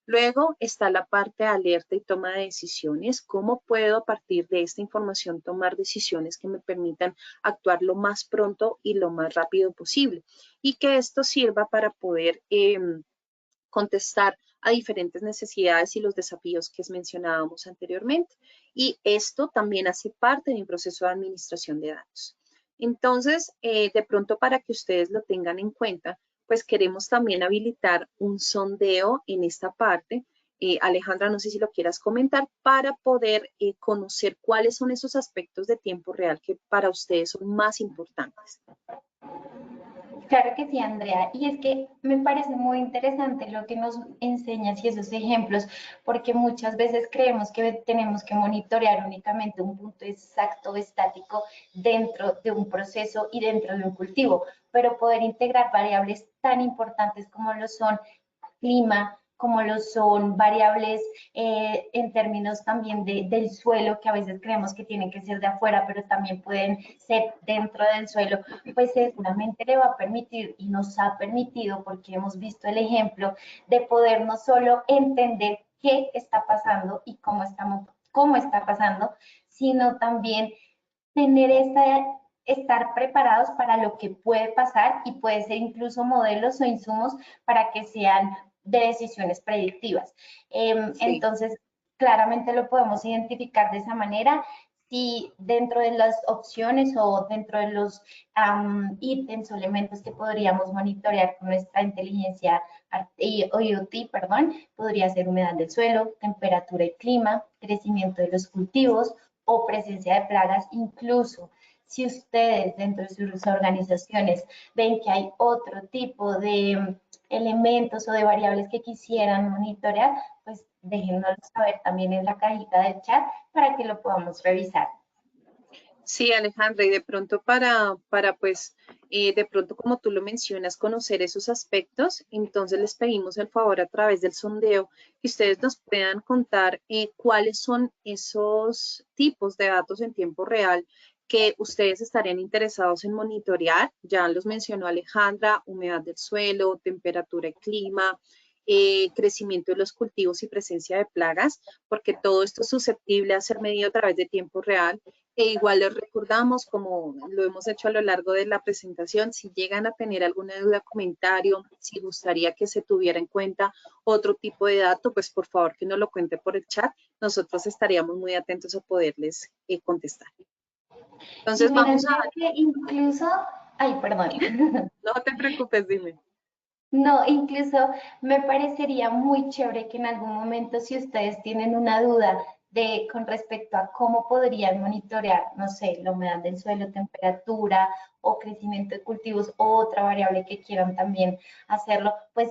Luego está la parte de alerta y toma de decisiones. ¿Cómo puedo a partir de esta información tomar decisiones que me permitan actuar lo más pronto y lo más rápido posible? Y que esto sirva para poder contestar a diferentes necesidades y los desafíos que mencionábamos anteriormente. Y esto también hace parte de un proceso de administración de datos. Entonces, de pronto para que ustedes lo tengan en cuenta, pues queremos también habilitar un sondeo en esta parte. Alejandra, no sé si lo quieras comentar, para poder conocer cuáles son esos aspectos de tiempo real que para ustedes son más importantes. Claro que sí, Andrea. Y es que me parece muy interesante lo que nos enseñas y esos ejemplos, porque muchas veces creemos que tenemos que monitorear únicamente un punto exacto, estático, dentro de un proceso y dentro de un cultivo, pero poder integrar variables tan importantes como lo son clima, como lo son variables en términos también del suelo, que a veces creemos que tienen que ser de afuera, pero también pueden ser dentro del suelo, pues seguramente le va a permitir y nos ha permitido, porque hemos visto el ejemplo, de poder no solo entender qué está pasando y cómo está pasando, sino también tener estar preparados para lo que puede pasar y puede ser incluso modelos o insumos para que sean de decisiones predictivas. Sí. Entonces, claramente lo podemos identificar de esa manera. Si dentro de las opciones o dentro de los ítems o elementos que podríamos monitorear con nuestra inteligencia IoT, perdón, podría ser humedad del suelo, temperatura y clima, crecimiento de los cultivos o presencia de plagas, incluso si ustedes dentro de sus organizaciones ven que hay otro tipo de elementos o de variables que quisieran monitorear, pues déjenoslo saber también en la cajita del chat para que lo podamos revisar. Sí, Alejandra, y de pronto pues, de pronto como tú lo mencionas, conocer esos aspectos, entonces les pedimos el favor a través del sondeo que ustedes nos puedan contar cuáles son esos tipos de datos en tiempo real que ustedes estarían interesados en monitorear. Ya los mencionó Alejandra: humedad del suelo, temperatura y clima, crecimiento de los cultivos y presencia de plagas, porque todo esto es susceptible a ser medido a través de tiempo real. E igual les recordamos, como lo hemos hecho a lo largo de la presentación, si llegan a tener alguna duda, comentario, si gustaría que se tuviera en cuenta otro tipo de dato, pues por favor que nos lo cuente por el chat. Nosotros estaríamos muy atentos a poderles contestar. Y Entonces miren vamos a... que incluso, ay, perdón. No te preocupes, dime. No, incluso me parecería muy chévere que en algún momento, si ustedes tienen una duda con respecto a cómo podrían monitorear, no sé, la humedad del suelo, temperatura o crecimiento de cultivos o otra variable que quieran también hacerlo, pues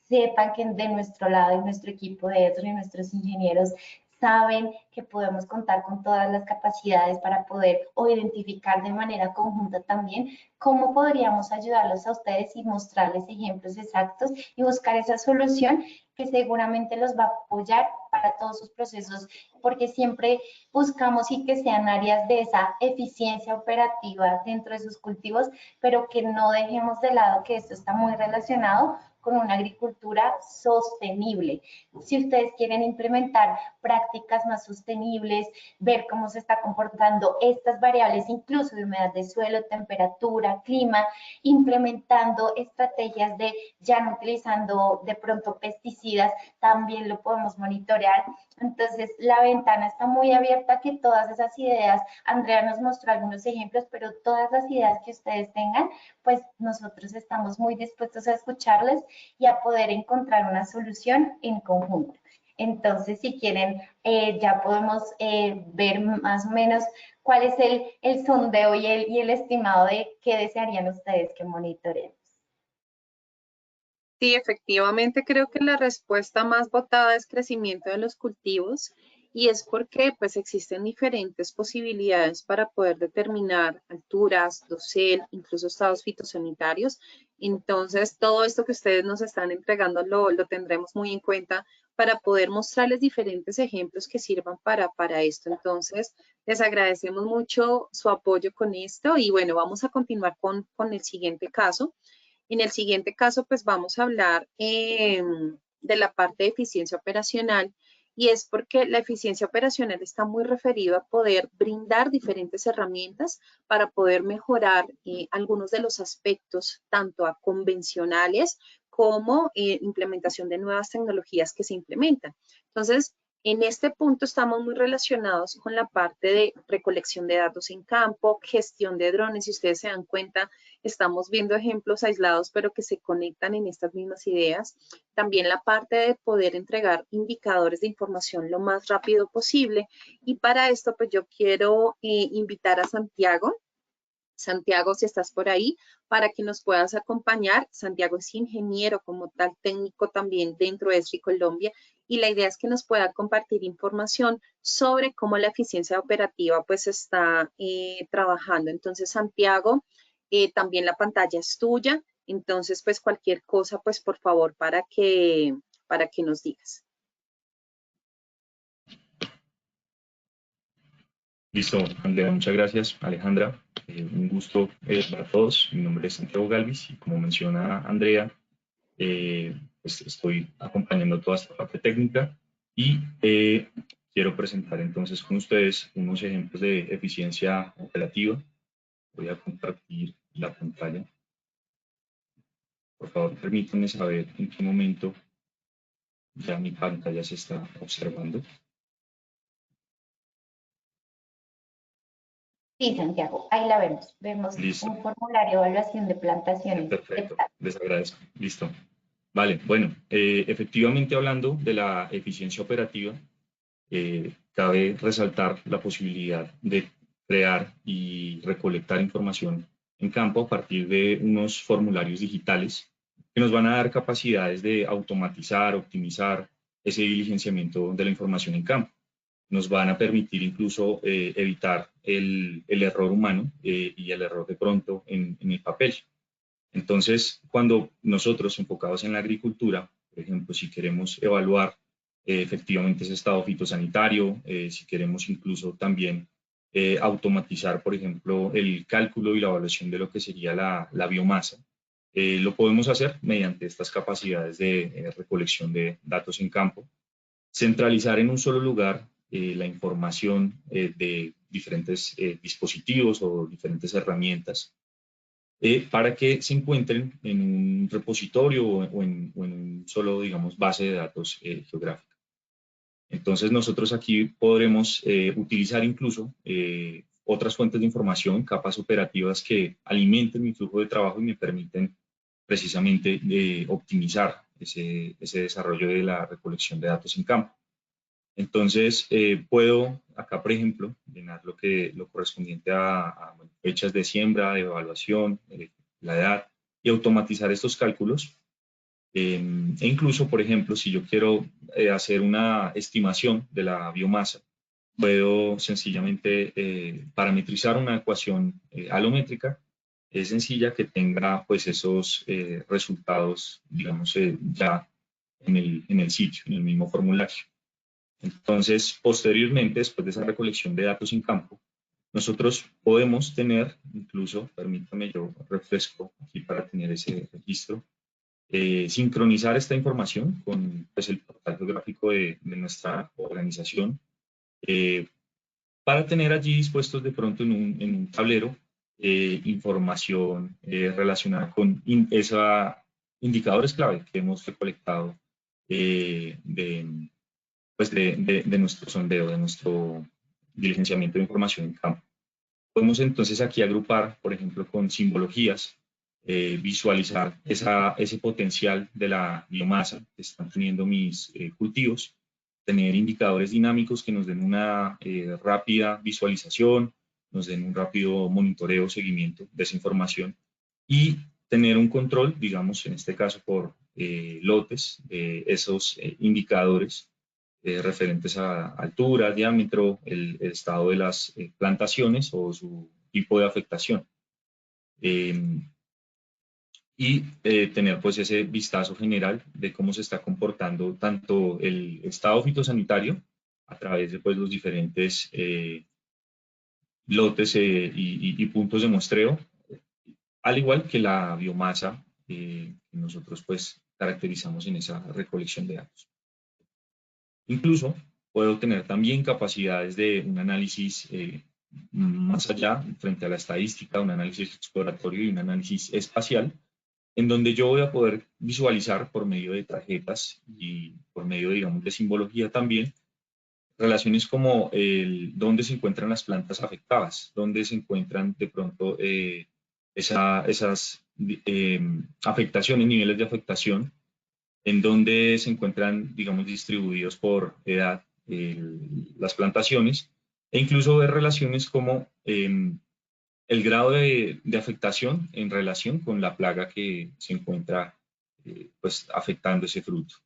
sepan que de nuestro lado y nuestro equipo de ESRI y nuestros ingenieros saben que podemos contar con todas las capacidades para poder o identificar de manera conjunta también cómo podríamos ayudarlos a ustedes y mostrarles ejemplos exactos y buscar esa solución que seguramente los va a apoyar para todos sus procesos, porque siempre buscamos y que sean áreas de esa eficiencia operativa dentro de sus cultivos, pero que no dejemos de lado que esto está muy relacionado con una agricultura sostenible. Si ustedes quieren implementar prácticas más sostenibles, ver cómo se está comportando estas variables, incluso de humedad de suelo, temperatura, clima, implementando estrategias de ya no utilizando de pronto pesticidas, también lo podemos monitorear. Entonces, la ventana está muy abierta a que todas esas ideas, Andrea nos mostró algunos ejemplos, pero todas las ideas que ustedes tengan, pues nosotros estamos muy dispuestos a escucharles y a poder encontrar una solución en conjunto. Entonces, si quieren, ya podemos ver más o menos cuál es el sondeo y el estimado de qué desearían ustedes que monitoreen. Sí, efectivamente creo que la respuesta más votada es crecimiento de los cultivos y es porque pues existen diferentes posibilidades para poder determinar alturas, dosel, incluso estados fitosanitarios. Entonces, todo esto que ustedes nos están entregando lo tendremos muy en cuenta para poder mostrarles diferentes ejemplos que sirvan para esto. Entonces, les agradecemos mucho su apoyo con esto y bueno, vamos a continuar con el siguiente caso. En el siguiente caso, pues vamos a hablar de la parte de eficiencia operacional y es porque la eficiencia operacional está muy referido a poder brindar diferentes herramientas para poder mejorar algunos de los aspectos, tanto a convencionales como implementación de nuevas tecnologías que se implementan. Entonces, en este punto estamos muy relacionados con la parte de recolección de datos en campo, gestión de drones. Si ustedes se dan cuenta, estamos viendo ejemplos aislados, pero que se conectan en estas mismas ideas. También la parte de poder entregar indicadores de información lo más rápido posible. Y para esto, pues yo quiero invitar a Santiago. Santiago, si estás por ahí, para que nos puedas acompañar. Santiago es ingeniero como tal, técnico también dentro de ESRI Colombia, y la idea es que nos pueda compartir información sobre cómo la eficiencia operativa pues está trabajando. Entonces, Santiago, también la pantalla es tuya, entonces pues cualquier cosa, pues por favor, para que nos digas. Listo, Andrea, muchas gracias. Alejandra, un gusto para todos. Mi nombre es Santiago Galvis y como menciona Andrea, pues estoy acompañando toda esta parte técnica y quiero presentar entonces con ustedes unos ejemplos de eficiencia operativa. Voy a compartir la pantalla. Por favor, permítanme saber en qué momento ya mi pantalla se está observando. Sí, Santiago, ahí la vemos. Vemos Listo. un formulario de evaluación de plantaciones. Perfecto, les agradezco. Listo. Vale, bueno, efectivamente hablando de la eficiencia operativa, cabe resaltar la posibilidad de crear y recolectar información en campo a partir de unos formularios digitales que nos van a dar capacidades de automatizar, optimizar ese diligenciamiento de la información en campo. Nos van a permitir incluso evitar el error humano y el error de pronto en el papel. Entonces, cuando nosotros enfocados en la agricultura, por ejemplo, si queremos evaluar efectivamente ese estado fitosanitario, si queremos incluso también automatizar, por ejemplo, el cálculo y la evaluación de lo que sería la biomasa, lo podemos hacer mediante estas capacidades de recolección de datos en campo, centralizar en un solo lugar la información de diferentes dispositivos o diferentes herramientas para que se encuentren en un repositorio o en un solo, digamos, base de datos geográfica. Entonces nosotros aquí podremos utilizar incluso otras fuentes de información, capas operativas que alimenten mi flujo de trabajo y me permiten precisamente optimizar ese desarrollo de la recolección de datos en campo. Entonces, puedo acá, por ejemplo, llenar lo correspondiente a fechas de siembra, de evaluación, la edad, y automatizar estos cálculos. E incluso, por ejemplo, si yo quiero hacer una estimación de la biomasa, puedo sencillamente parametrizar una ecuación alométrica sencilla que tenga pues esos resultados, digamos, ya en el sitio, en el mismo formulario. Entonces, posteriormente, después de esa recolección de datos en campo, nosotros podemos tener, incluso, permítame, yo refresco aquí para tener ese registro, sincronizar esta información con pues, el portal geográfico de nuestra organización, para tener allí dispuestos de pronto en un tablero información relacionada con indicadores clave que hemos recolectado de nuestro sondeo, de nuestro diligenciamiento de información en campo. Podemos entonces aquí agrupar, por ejemplo, con simbologías, visualizar ese potencial de la biomasa que están teniendo mis cultivos, tener indicadores dinámicos que nos den una rápida visualización, nos den un rápido monitoreo, seguimiento de esa información y tener un control, digamos, en este caso por lotes, de esos indicadores referentes a altura, diámetro, el estado de las plantaciones o su tipo de afectación. Tener pues ese vistazo general de cómo se está comportando tanto el estado fitosanitario a través de pues, los diferentes lotes y puntos de muestreo, al igual que la biomasa que nosotros pues caracterizamos en esa recolección de datos. Incluso puedo tener también capacidades de un análisis más allá, frente a la estadística, un análisis exploratorio y un análisis espacial, en donde yo voy a poder visualizar por medio de tarjetas y por medio, digamos, de simbología también, relaciones como dónde se encuentran las plantas afectadas, dónde se encuentran de pronto esas afectaciones, niveles de afectación, en donde se encuentran, digamos, distribuidos por edad las plantaciones, e incluso ver relaciones como el grado de afectación en relación con la plaga que se encuentra pues, afectando ese fruto.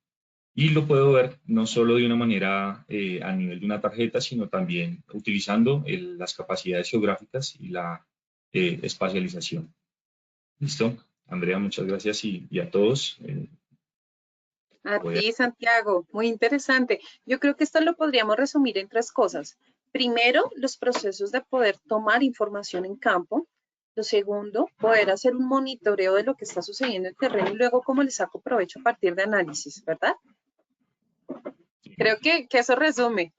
Y lo puedo ver no solo de una manera a nivel de una tarjeta, sino también utilizando las capacidades geográficas y la espacialización. ¿Listo? Andrea, muchas gracias y a todos. A ti, Santiago, muy interesante. Yo creo que esto lo podríamos resumir en 3 cosas. Primero, los procesos de poder tomar información en campo. Lo segundo, poder hacer un monitoreo de lo que está sucediendo en el terreno y luego cómo le saco provecho a partir de análisis, ¿verdad? Creo que eso resume,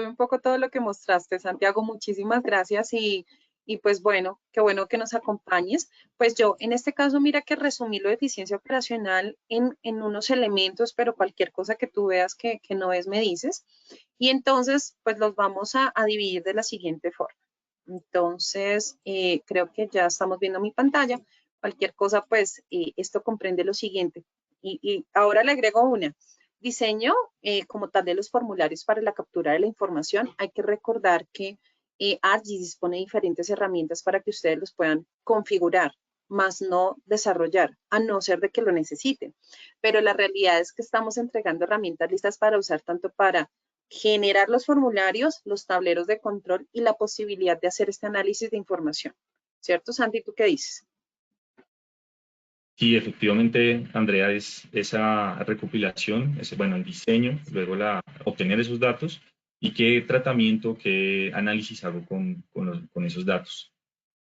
un poco todo lo que mostraste, Santiago. Muchísimas gracias y pues bueno que nos acompañes. Pues yo, en este caso, mira que resumí lo de eficiencia operacional en unos elementos, pero cualquier cosa que tú veas que no ves, me dices. Y entonces, pues los vamos a dividir de la siguiente forma. Entonces, creo que ya estamos viendo mi pantalla. Cualquier cosa, pues esto comprende lo siguiente. Y ahora le agrego una. Diseño como tal de los formularios para la captura de la información. Hay que recordar que ArcGIS dispone de diferentes herramientas para que ustedes los puedan configurar, más no desarrollar, a no ser de que lo necesiten. Pero la realidad es que estamos entregando herramientas listas para usar tanto para generar los formularios, los tableros de control y la posibilidad de hacer este análisis de información. ¿Cierto, Santi? ¿Tú qué dices? Sí, efectivamente, Andrea, es esa recopilación, bueno, el diseño, luego obtener esos datos y qué tratamiento, qué análisis hago con esos datos.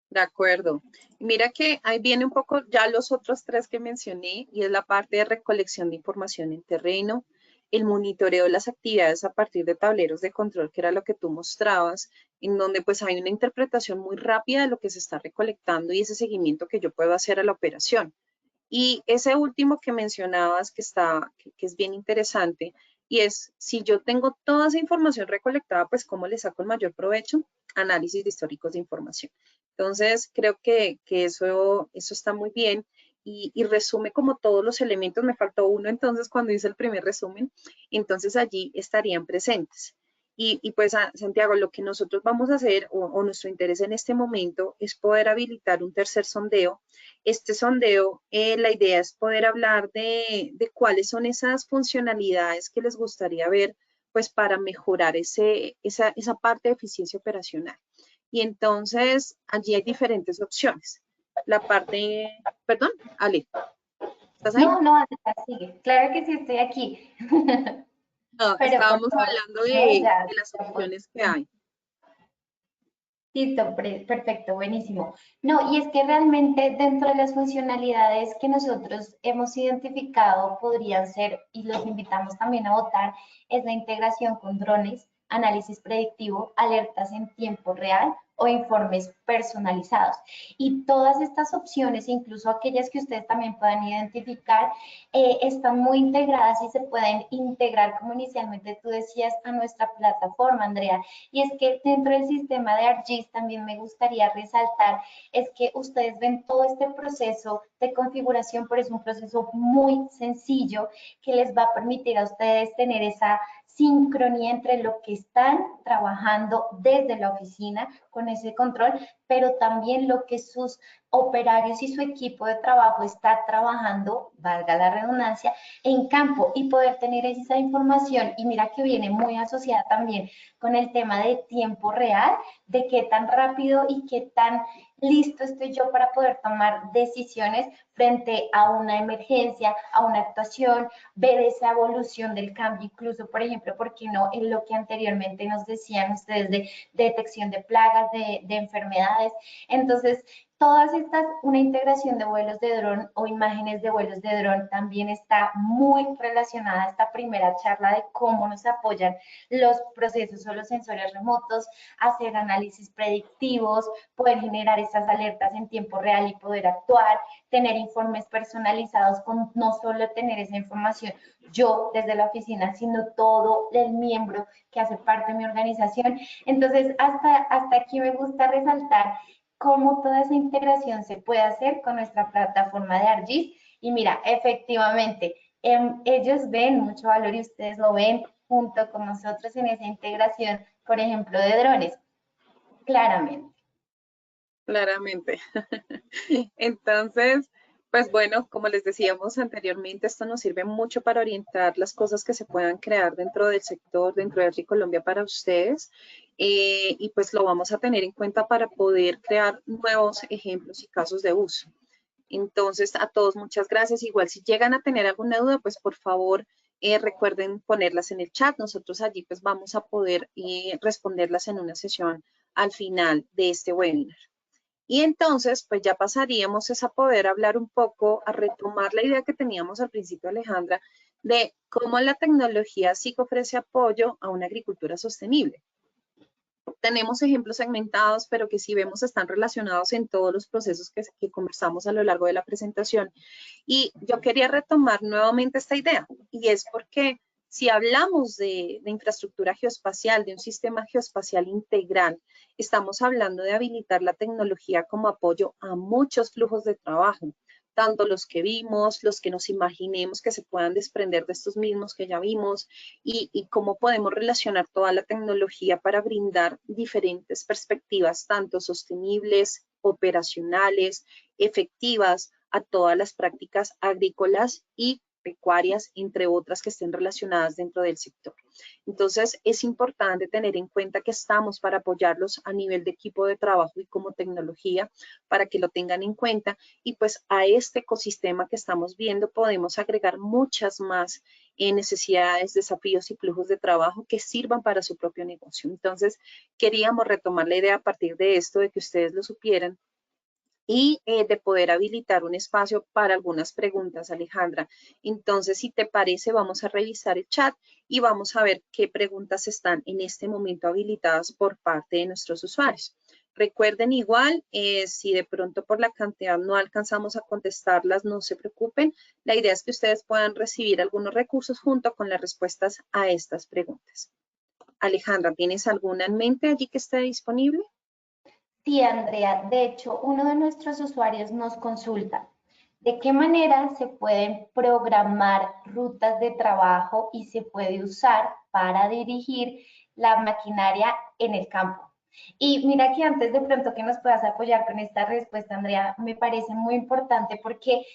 De acuerdo. Mira que ahí viene un poco ya los otros 3 que mencioné y es la parte de recolección de información en terreno, el monitoreo de las actividades a partir de tableros de control, que era lo que tú mostrabas, en donde pues hay una interpretación muy rápida de lo que se está recolectando y ese seguimiento que yo puedo hacer a la operación. Y ese último que mencionabas que es bien interesante, y es, si yo tengo toda esa información recolectada, pues ¿cómo le saco el mayor provecho? Análisis de históricos de información. Entonces, creo que eso está muy bien y resume como todos los elementos. Me faltó uno entonces cuando hice el primer resumen, entonces allí estarían presentes. Y pues, Santiago, lo que nosotros vamos a hacer o nuestro interés en este momento es poder habilitar un tercer sondeo. Este sondeo, la idea es poder hablar de cuáles son esas funcionalidades que les gustaría ver pues para mejorar esa parte de eficiencia operacional. Y entonces allí hay diferentes opciones. La parte, perdón, Ale, ¿estás ahí? No, Andrea, sigue. Claro que sí, estoy aquí. No, Pero por estábamos favor, hablando ya, de las opciones que hay. Listo, perfecto, buenísimo. No, y es que realmente dentro de las funcionalidades que nosotros hemos identificado podrían ser, y los invitamos también a votar, es la integración con drones, análisis predictivo, alertas en tiempo real o informes personalizados. Y todas estas opciones, incluso aquellas que ustedes también puedan identificar, están muy integradas y se pueden integrar, como inicialmente tú decías, a nuestra plataforma, Andrea. Y es que dentro del sistema de ArcGIS también me gustaría resaltar, es que ustedes ven todo este proceso de configuración, pero es un proceso muy sencillo que les va a permitir a ustedes tener esa sincronía entre lo que están trabajando desde la oficina con ese control, pero también lo que sus operarios y su equipo de trabajo está trabajando, valga la redundancia, en campo y poder tener esa información. Y mira que viene muy asociada también con el tema de tiempo real, de qué tan rápido y qué tan listo estoy yo para poder tomar decisiones frente a una emergencia, a una actuación, ver esa evolución del cambio, incluso, por ejemplo, ¿por qué no en lo que anteriormente nos decían ustedes de detección de plagas, de enfermedades? Entonces, todas estas, una integración de vuelos de dron o imágenes de vuelos de dron también está muy relacionada a esta primera charla de cómo nos apoyan los procesos o los sensores remotos, hacer análisis predictivos, poder generar estas alertas en tiempo real y poder actuar, tener informes personalizados con no solo tener esa información yo desde la oficina, sino todo el miembro que hace parte de mi organización. Entonces, hasta aquí me gusta resaltar cómo toda esa integración se puede hacer con nuestra plataforma de ArcGIS. Y mira, efectivamente, ellos ven mucho valor y ustedes lo ven junto con nosotros en esa integración, por ejemplo, de drones. Claramente. Claramente. Entonces, pues bueno, como les decíamos anteriormente, esto nos sirve mucho para orientar las cosas que se puedan crear dentro del sector, dentro de Colombia para ustedes. Y pues lo vamos a tener en cuenta para poder crear nuevos ejemplos y casos de uso. Entonces, a todos muchas gracias. Igual si llegan a tener alguna duda, pues por favor recuerden ponerlas en el chat. Nosotros allí pues vamos a poder responderlas en una sesión al final de este webinar. Y entonces, pues ya pasaríamos a poder hablar un poco, a retomar la idea que teníamos al principio, Alejandra, de cómo la tecnología sí que ofrece apoyo a una agricultura sostenible. Tenemos ejemplos segmentados, pero que si vemos están relacionados en todos los procesos que conversamos a lo largo de la presentación. Y yo quería retomar nuevamente esta idea, y es porque si hablamos de infraestructura geoespacial, de un sistema geoespacial integral, estamos hablando de habilitar la tecnología como apoyo a muchos flujos de trabajo, tanto los que vimos, los que nos imaginemos que se puedan desprender de estos mismos que ya vimos, y cómo podemos relacionar toda la tecnología para brindar diferentes perspectivas, tanto sostenibles, operacionales, efectivas, a todas las prácticas agrícolas y pecuarias, entre otras que estén relacionadas dentro del sector. Entonces, es importante tener en cuenta que estamos para apoyarlos a nivel de equipo de trabajo y como tecnología, para que lo tengan en cuenta. Y pues a este ecosistema que estamos viendo podemos agregar muchas más necesidades, desafíos y flujos de trabajo que sirvan para su propio negocio. Entonces, queríamos retomar la idea a partir de esto, de que ustedes lo supieran, y de poder habilitar un espacio para algunas preguntas, Alejandra. Entonces, si te parece, vamos a revisar el chat y vamos a ver qué preguntas están en este momento habilitadas por parte de nuestros usuarios. Recuerden igual, si de pronto por la cantidad no alcanzamos a contestarlas, no se preocupen. La idea es que ustedes puedan recibir algunos recursos junto con las respuestas a estas preguntas. Alejandra, ¿tienes alguna en mente allí que esté disponible? Sí, Andrea. De hecho, uno de nuestros usuarios nos consulta de qué manera se pueden programar rutas de trabajo y se puede usar para dirigir la maquinaria en el campo. Y mira que antes de pronto que nos puedas apoyar con esta respuesta, Andrea, me parece muy importante porque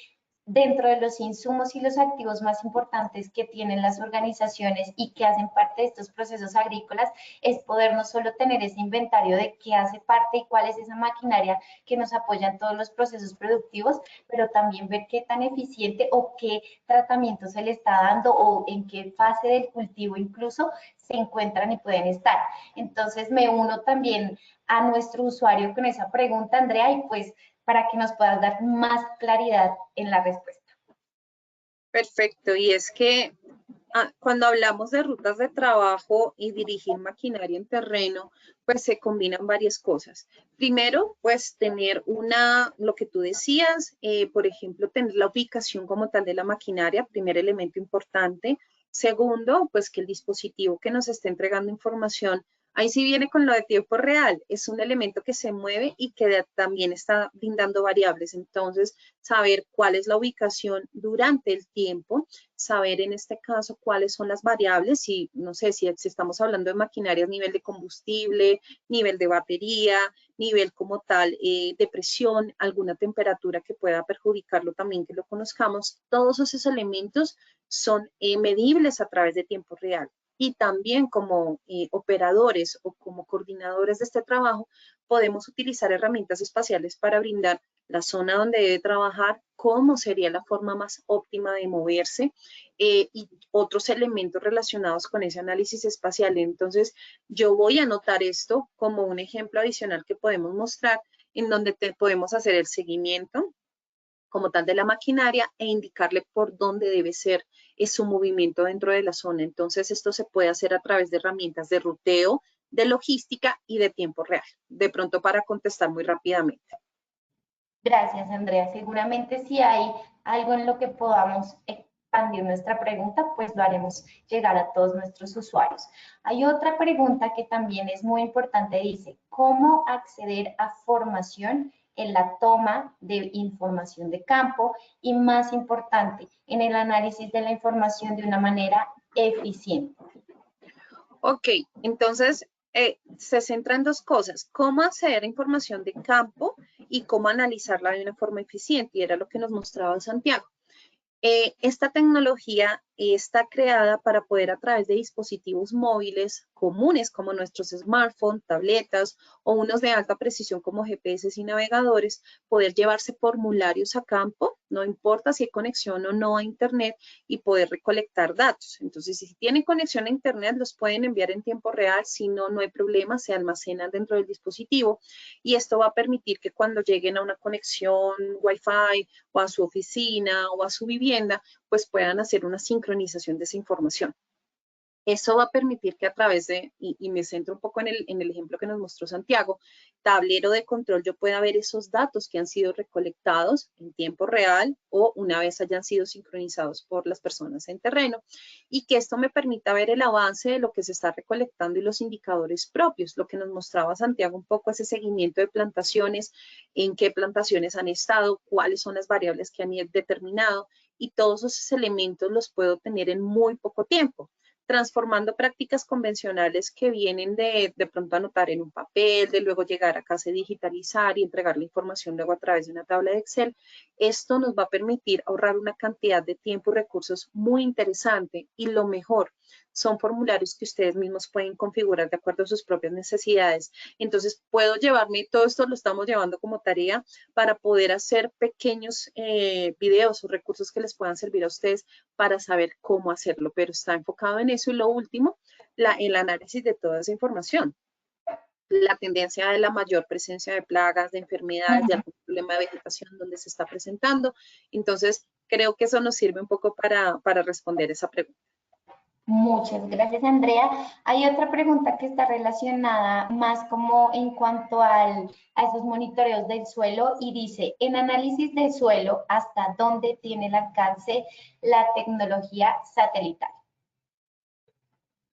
dentro de los insumos y los activos más importantes que tienen las organizaciones y que hacen parte de estos procesos agrícolas es poder no solo tener ese inventario de qué hace parte y cuál es esa maquinaria que nos apoya en todos los procesos productivos, pero también ver qué tan eficiente o qué tratamiento se le está dando o en qué fase del cultivo incluso se encuentran y pueden estar. Entonces me uno también a nuestro usuario con esa pregunta, Andrea, y pues para que nos puedas dar más claridad en la respuesta. Perfecto, y es que cuando hablamos de rutas de trabajo y dirigir maquinaria en terreno, pues se combinan varias cosas. Primero, pues tener lo que tú decías, por ejemplo, tener la ubicación como tal de la maquinaria, primer elemento importante. Segundo, pues que el dispositivo que nos esté entregando información, ahí sí viene con lo de tiempo real, es un elemento que se mueve y que también está brindando variables. Entonces, saber cuál es la ubicación durante el tiempo, saber en este caso cuáles son las variables, y no sé si estamos hablando de maquinarias, nivel de combustible, nivel de batería, nivel como tal de presión, alguna temperatura que pueda perjudicarlo también, que lo conozcamos. Todos esos elementos son medibles a través de tiempo real. Y también como operadores o como coordinadores de este trabajo, podemos utilizar herramientas espaciales para brindar la zona donde debe trabajar, cómo sería la forma más óptima de moverse y otros elementos relacionados con ese análisis espacial. Entonces, yo voy a anotar esto como un ejemplo adicional que podemos mostrar en donde podemos hacer el seguimiento como tal de la maquinaria e indicarle por dónde debe ser su movimiento dentro de la zona. Entonces, esto se puede hacer a través de herramientas de ruteo, de logística y de tiempo real. De pronto, para contestar muy rápidamente. Gracias, Andrea. Seguramente si hay algo en lo que podamos expandir nuestra pregunta, pues lo haremos llegar a todos nuestros usuarios. Hay otra pregunta que también es muy importante, dice, ¿cómo acceder a formación en la toma de información de campo y, más importante, en el análisis de la información de una manera eficiente? Ok, entonces se centra en dos cosas, cómo acceder a información de campo y cómo analizarla de una forma eficiente, y era lo que nos mostraba Santiago. Esta tecnología está creada para poder, a través de dispositivos móviles comunes como nuestros smartphones, tabletas o unos de alta precisión como GPS y navegadores, poder llevarse formularios a campo, no importa si hay conexión o no a Internet, y poder recolectar datos. Entonces, si tienen conexión a Internet, los pueden enviar en tiempo real. Si no, no hay problema, se almacenan dentro del dispositivo, y esto va a permitir que cuando lleguen a una conexión Wi-Fi o a su oficina o a su vivienda, pues puedan hacer una sincronización de esa información. Eso va a permitir que a través de, y me centro un poco en el ejemplo que nos mostró Santiago, tablero de control, yo pueda ver esos datos que han sido recolectados en tiempo real o una vez hayan sido sincronizados por las personas en terreno, y que esto me permita ver el avance de lo que se está recolectando y los indicadores propios. Lo que nos mostraba Santiago un poco, ese seguimiento de plantaciones, en qué plantaciones han estado, cuáles son las variables que han determinado, y todos esos elementos los puedo tener en muy poco tiempo, transformando prácticas convencionales que vienen de pronto anotar en un papel, de luego llegar a casa y digitalizar y entregar la información luego a través de una tabla de Excel. Esto nos va a permitir ahorrar una cantidad de tiempo y recursos muy interesante, y lo mejor, son formularios que ustedes mismos pueden configurar de acuerdo a sus propias necesidades. Entonces, puedo llevarme, todo esto lo estamos llevando como tarea para poder hacer pequeños videos o recursos que les puedan servir a ustedes para saber cómo hacerlo, pero está enfocado en eso. Y lo último, el análisis de toda esa información. La tendencia de la mayor presencia de plagas, de enfermedades, de algún problema de vegetación donde se está presentando. Entonces, creo que eso nos sirve un poco para responder esa pregunta. Muchas gracias, Andrea. Hay otra pregunta que está relacionada más como en cuanto a esos monitoreos del suelo, y dice, en análisis del suelo, ¿hasta dónde tiene el alcance la tecnología satelital?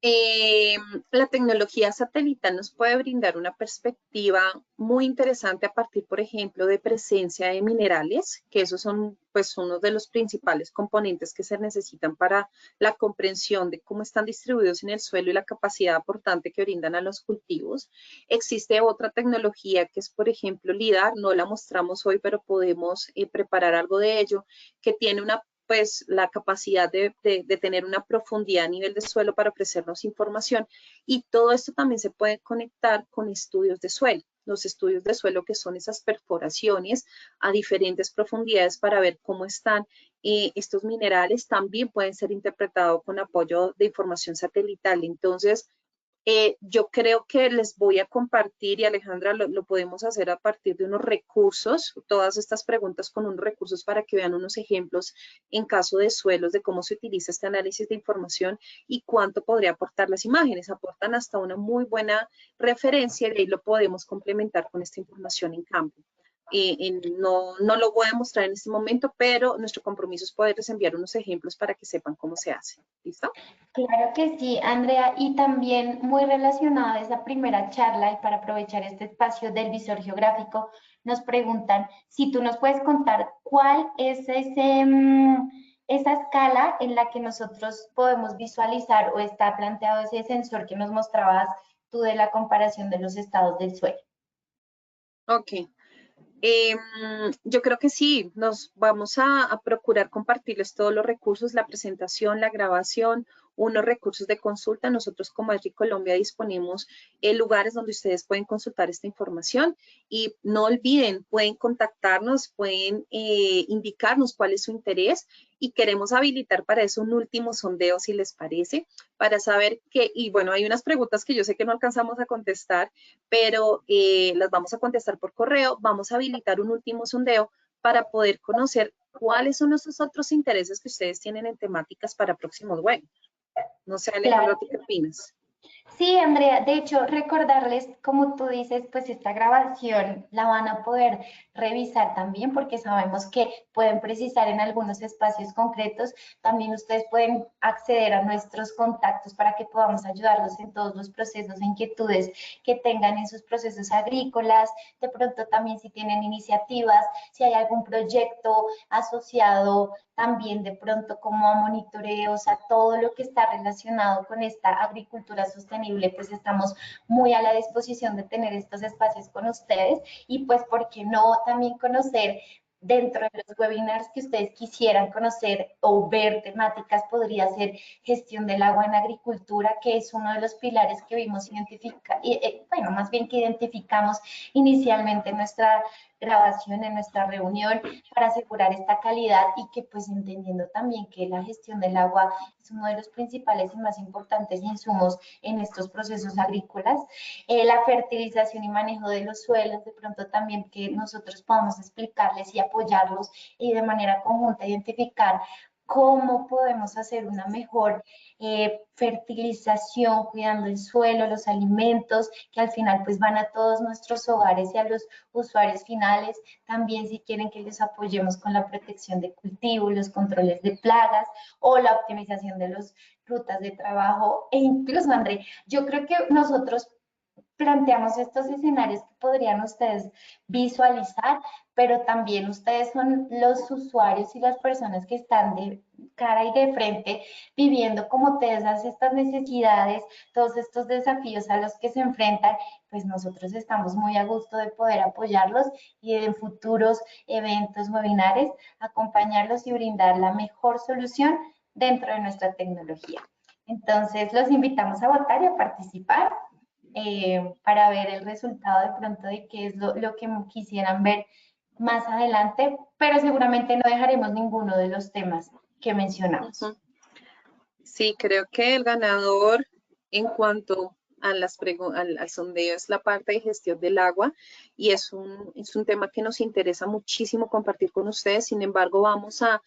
La tecnología satelital nos puede brindar una perspectiva muy interesante a partir, por ejemplo, de presencia de minerales, que esos son pues uno de los principales componentes que se necesitan para la comprensión de cómo están distribuidos en el suelo y la capacidad aportante que brindan a los cultivos. Existe otra tecnología que es, por ejemplo, LIDAR, no la mostramos hoy, pero podemos preparar algo de ello, que tiene una pues la capacidad de tener una profundidad a nivel de suelo para ofrecernos información, y todo esto también se puede conectar con estudios de suelo. Los estudios de suelo, que son esas perforaciones a diferentes profundidades para ver cómo están estos minerales, también pueden ser interpretados con apoyo de información satelital. Entonces, yo creo que les voy a compartir, y Alejandra, lo podemos hacer a partir de unos recursos, todas estas preguntas con unos recursos para que vean unos ejemplos en caso de suelos, de cómo se utiliza este análisis de información y cuánto podría aportar las imágenes. Aportan hasta una muy buena referencia y de ahí lo podemos complementar con esta información en campo. No lo voy a mostrar en este momento, pero nuestro compromiso es poderles enviar unos ejemplos para que sepan cómo se hace. ¿Listo? Claro que sí, Andrea, y también muy relacionado a esa primera charla y para aprovechar este espacio del visor geográfico, nos preguntan si tú nos puedes contar cuál es esa escala en la que nosotros podemos visualizar o está planteado ese sensor que nos mostrabas tú de la comparación de los estados del suelo. Ok. Yo creo que sí, nos vamos a procurar compartirles todos los recursos, la presentación, la grabación, unos recursos de consulta. Nosotros como Agri Colombia disponemos lugares donde ustedes pueden consultar esta información, y no olviden, pueden contactarnos, pueden indicarnos cuál es su interés, y queremos habilitar para eso un último sondeo, si les parece, para saber qué, y bueno, hay unas preguntas que yo sé que no alcanzamos a contestar, pero las vamos a contestar por correo. Vamos a habilitar un último sondeo para poder conocer cuáles son esos otros intereses que ustedes tienen en temáticas para próximos webinars. No sé, Alejandra, Claro. ¿tú qué opinas? Sí, Andrea, de hecho, recordarles, como tú dices, pues esta grabación la van a poder revisar también porque sabemos que pueden precisar en algunos espacios concretos. También ustedes pueden acceder a nuestros contactos para que podamos ayudarlos en todos los procesos e inquietudes que tengan en sus procesos agrícolas. De pronto también si tienen iniciativas, si hay algún proyecto asociado también de pronto como a monitoreos, a todo lo que está relacionado con esta agricultura sostenible, pues estamos muy a la disposición de tener estos espacios con ustedes, y pues, ¿por qué no también conocer dentro de los webinars que ustedes quisieran conocer o ver temáticas? Podría ser gestión del agua en agricultura, que es uno de los pilares que vimos bueno, más bien que identificamos inicialmente en nuestra grabación, en nuestra reunión, para asegurar esta calidad, y que pues entendiendo también que la gestión del agua es uno de los principales y más importantes insumos en estos procesos agrícolas. La fertilización y manejo de los suelos, de pronto también que nosotros podamos explicarles y apoyarlos y de manera conjunta identificar cómo podemos hacer una mejor fertilización, cuidando el suelo, los alimentos, que al final pues van a todos nuestros hogares y a los usuarios finales. También si quieren que les apoyemos con la protección de cultivos, los controles de plagas o la optimización de las rutas de trabajo. E incluso, André, yo creo que nosotros planteamos estos escenarios que podrían ustedes visualizar, pero también ustedes son los usuarios y las personas que están de cara y de frente viviendo como todas estas necesidades, todos estos desafíos a los que se enfrentan. Pues nosotros estamos muy a gusto de poder apoyarlos y en futuros eventos, webinares, acompañarlos y brindar la mejor solución dentro de nuestra tecnología. Entonces, los invitamos a votar y a participar para ver el resultado de pronto de qué es lo que quisieran ver más adelante, pero seguramente no dejaremos ninguno de los temas que mencionamos. Sí, creo que el ganador en cuanto a al sondeo es la parte de gestión del agua, y es un tema que nos interesa muchísimo compartir con ustedes. Sin embargo, vamos a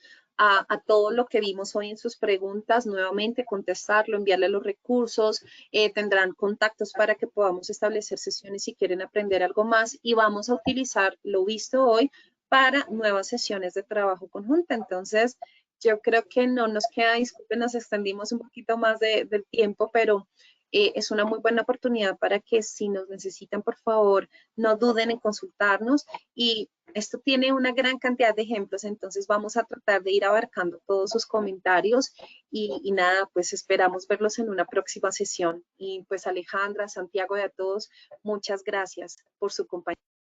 todo lo que vimos hoy en sus preguntas, nuevamente contestarlo, enviarle los recursos, tendrán contactos para que podamos establecer sesiones si quieren aprender algo más, y vamos a utilizar lo visto hoy para nuevas sesiones de trabajo conjunta. Entonces, Yo creo que no nos queda, disculpen, nos extendimos un poquito más del tiempo, pero es una muy buena oportunidad para que si nos necesitan, por favor, no duden en consultarnos. Y esto tiene una gran cantidad de ejemplos, entonces vamos a tratar de ir abarcando todos sus comentarios y nada, pues esperamos verlos en una próxima sesión. Y pues Alejandra, Santiago y a todos, muchas gracias por su compañía.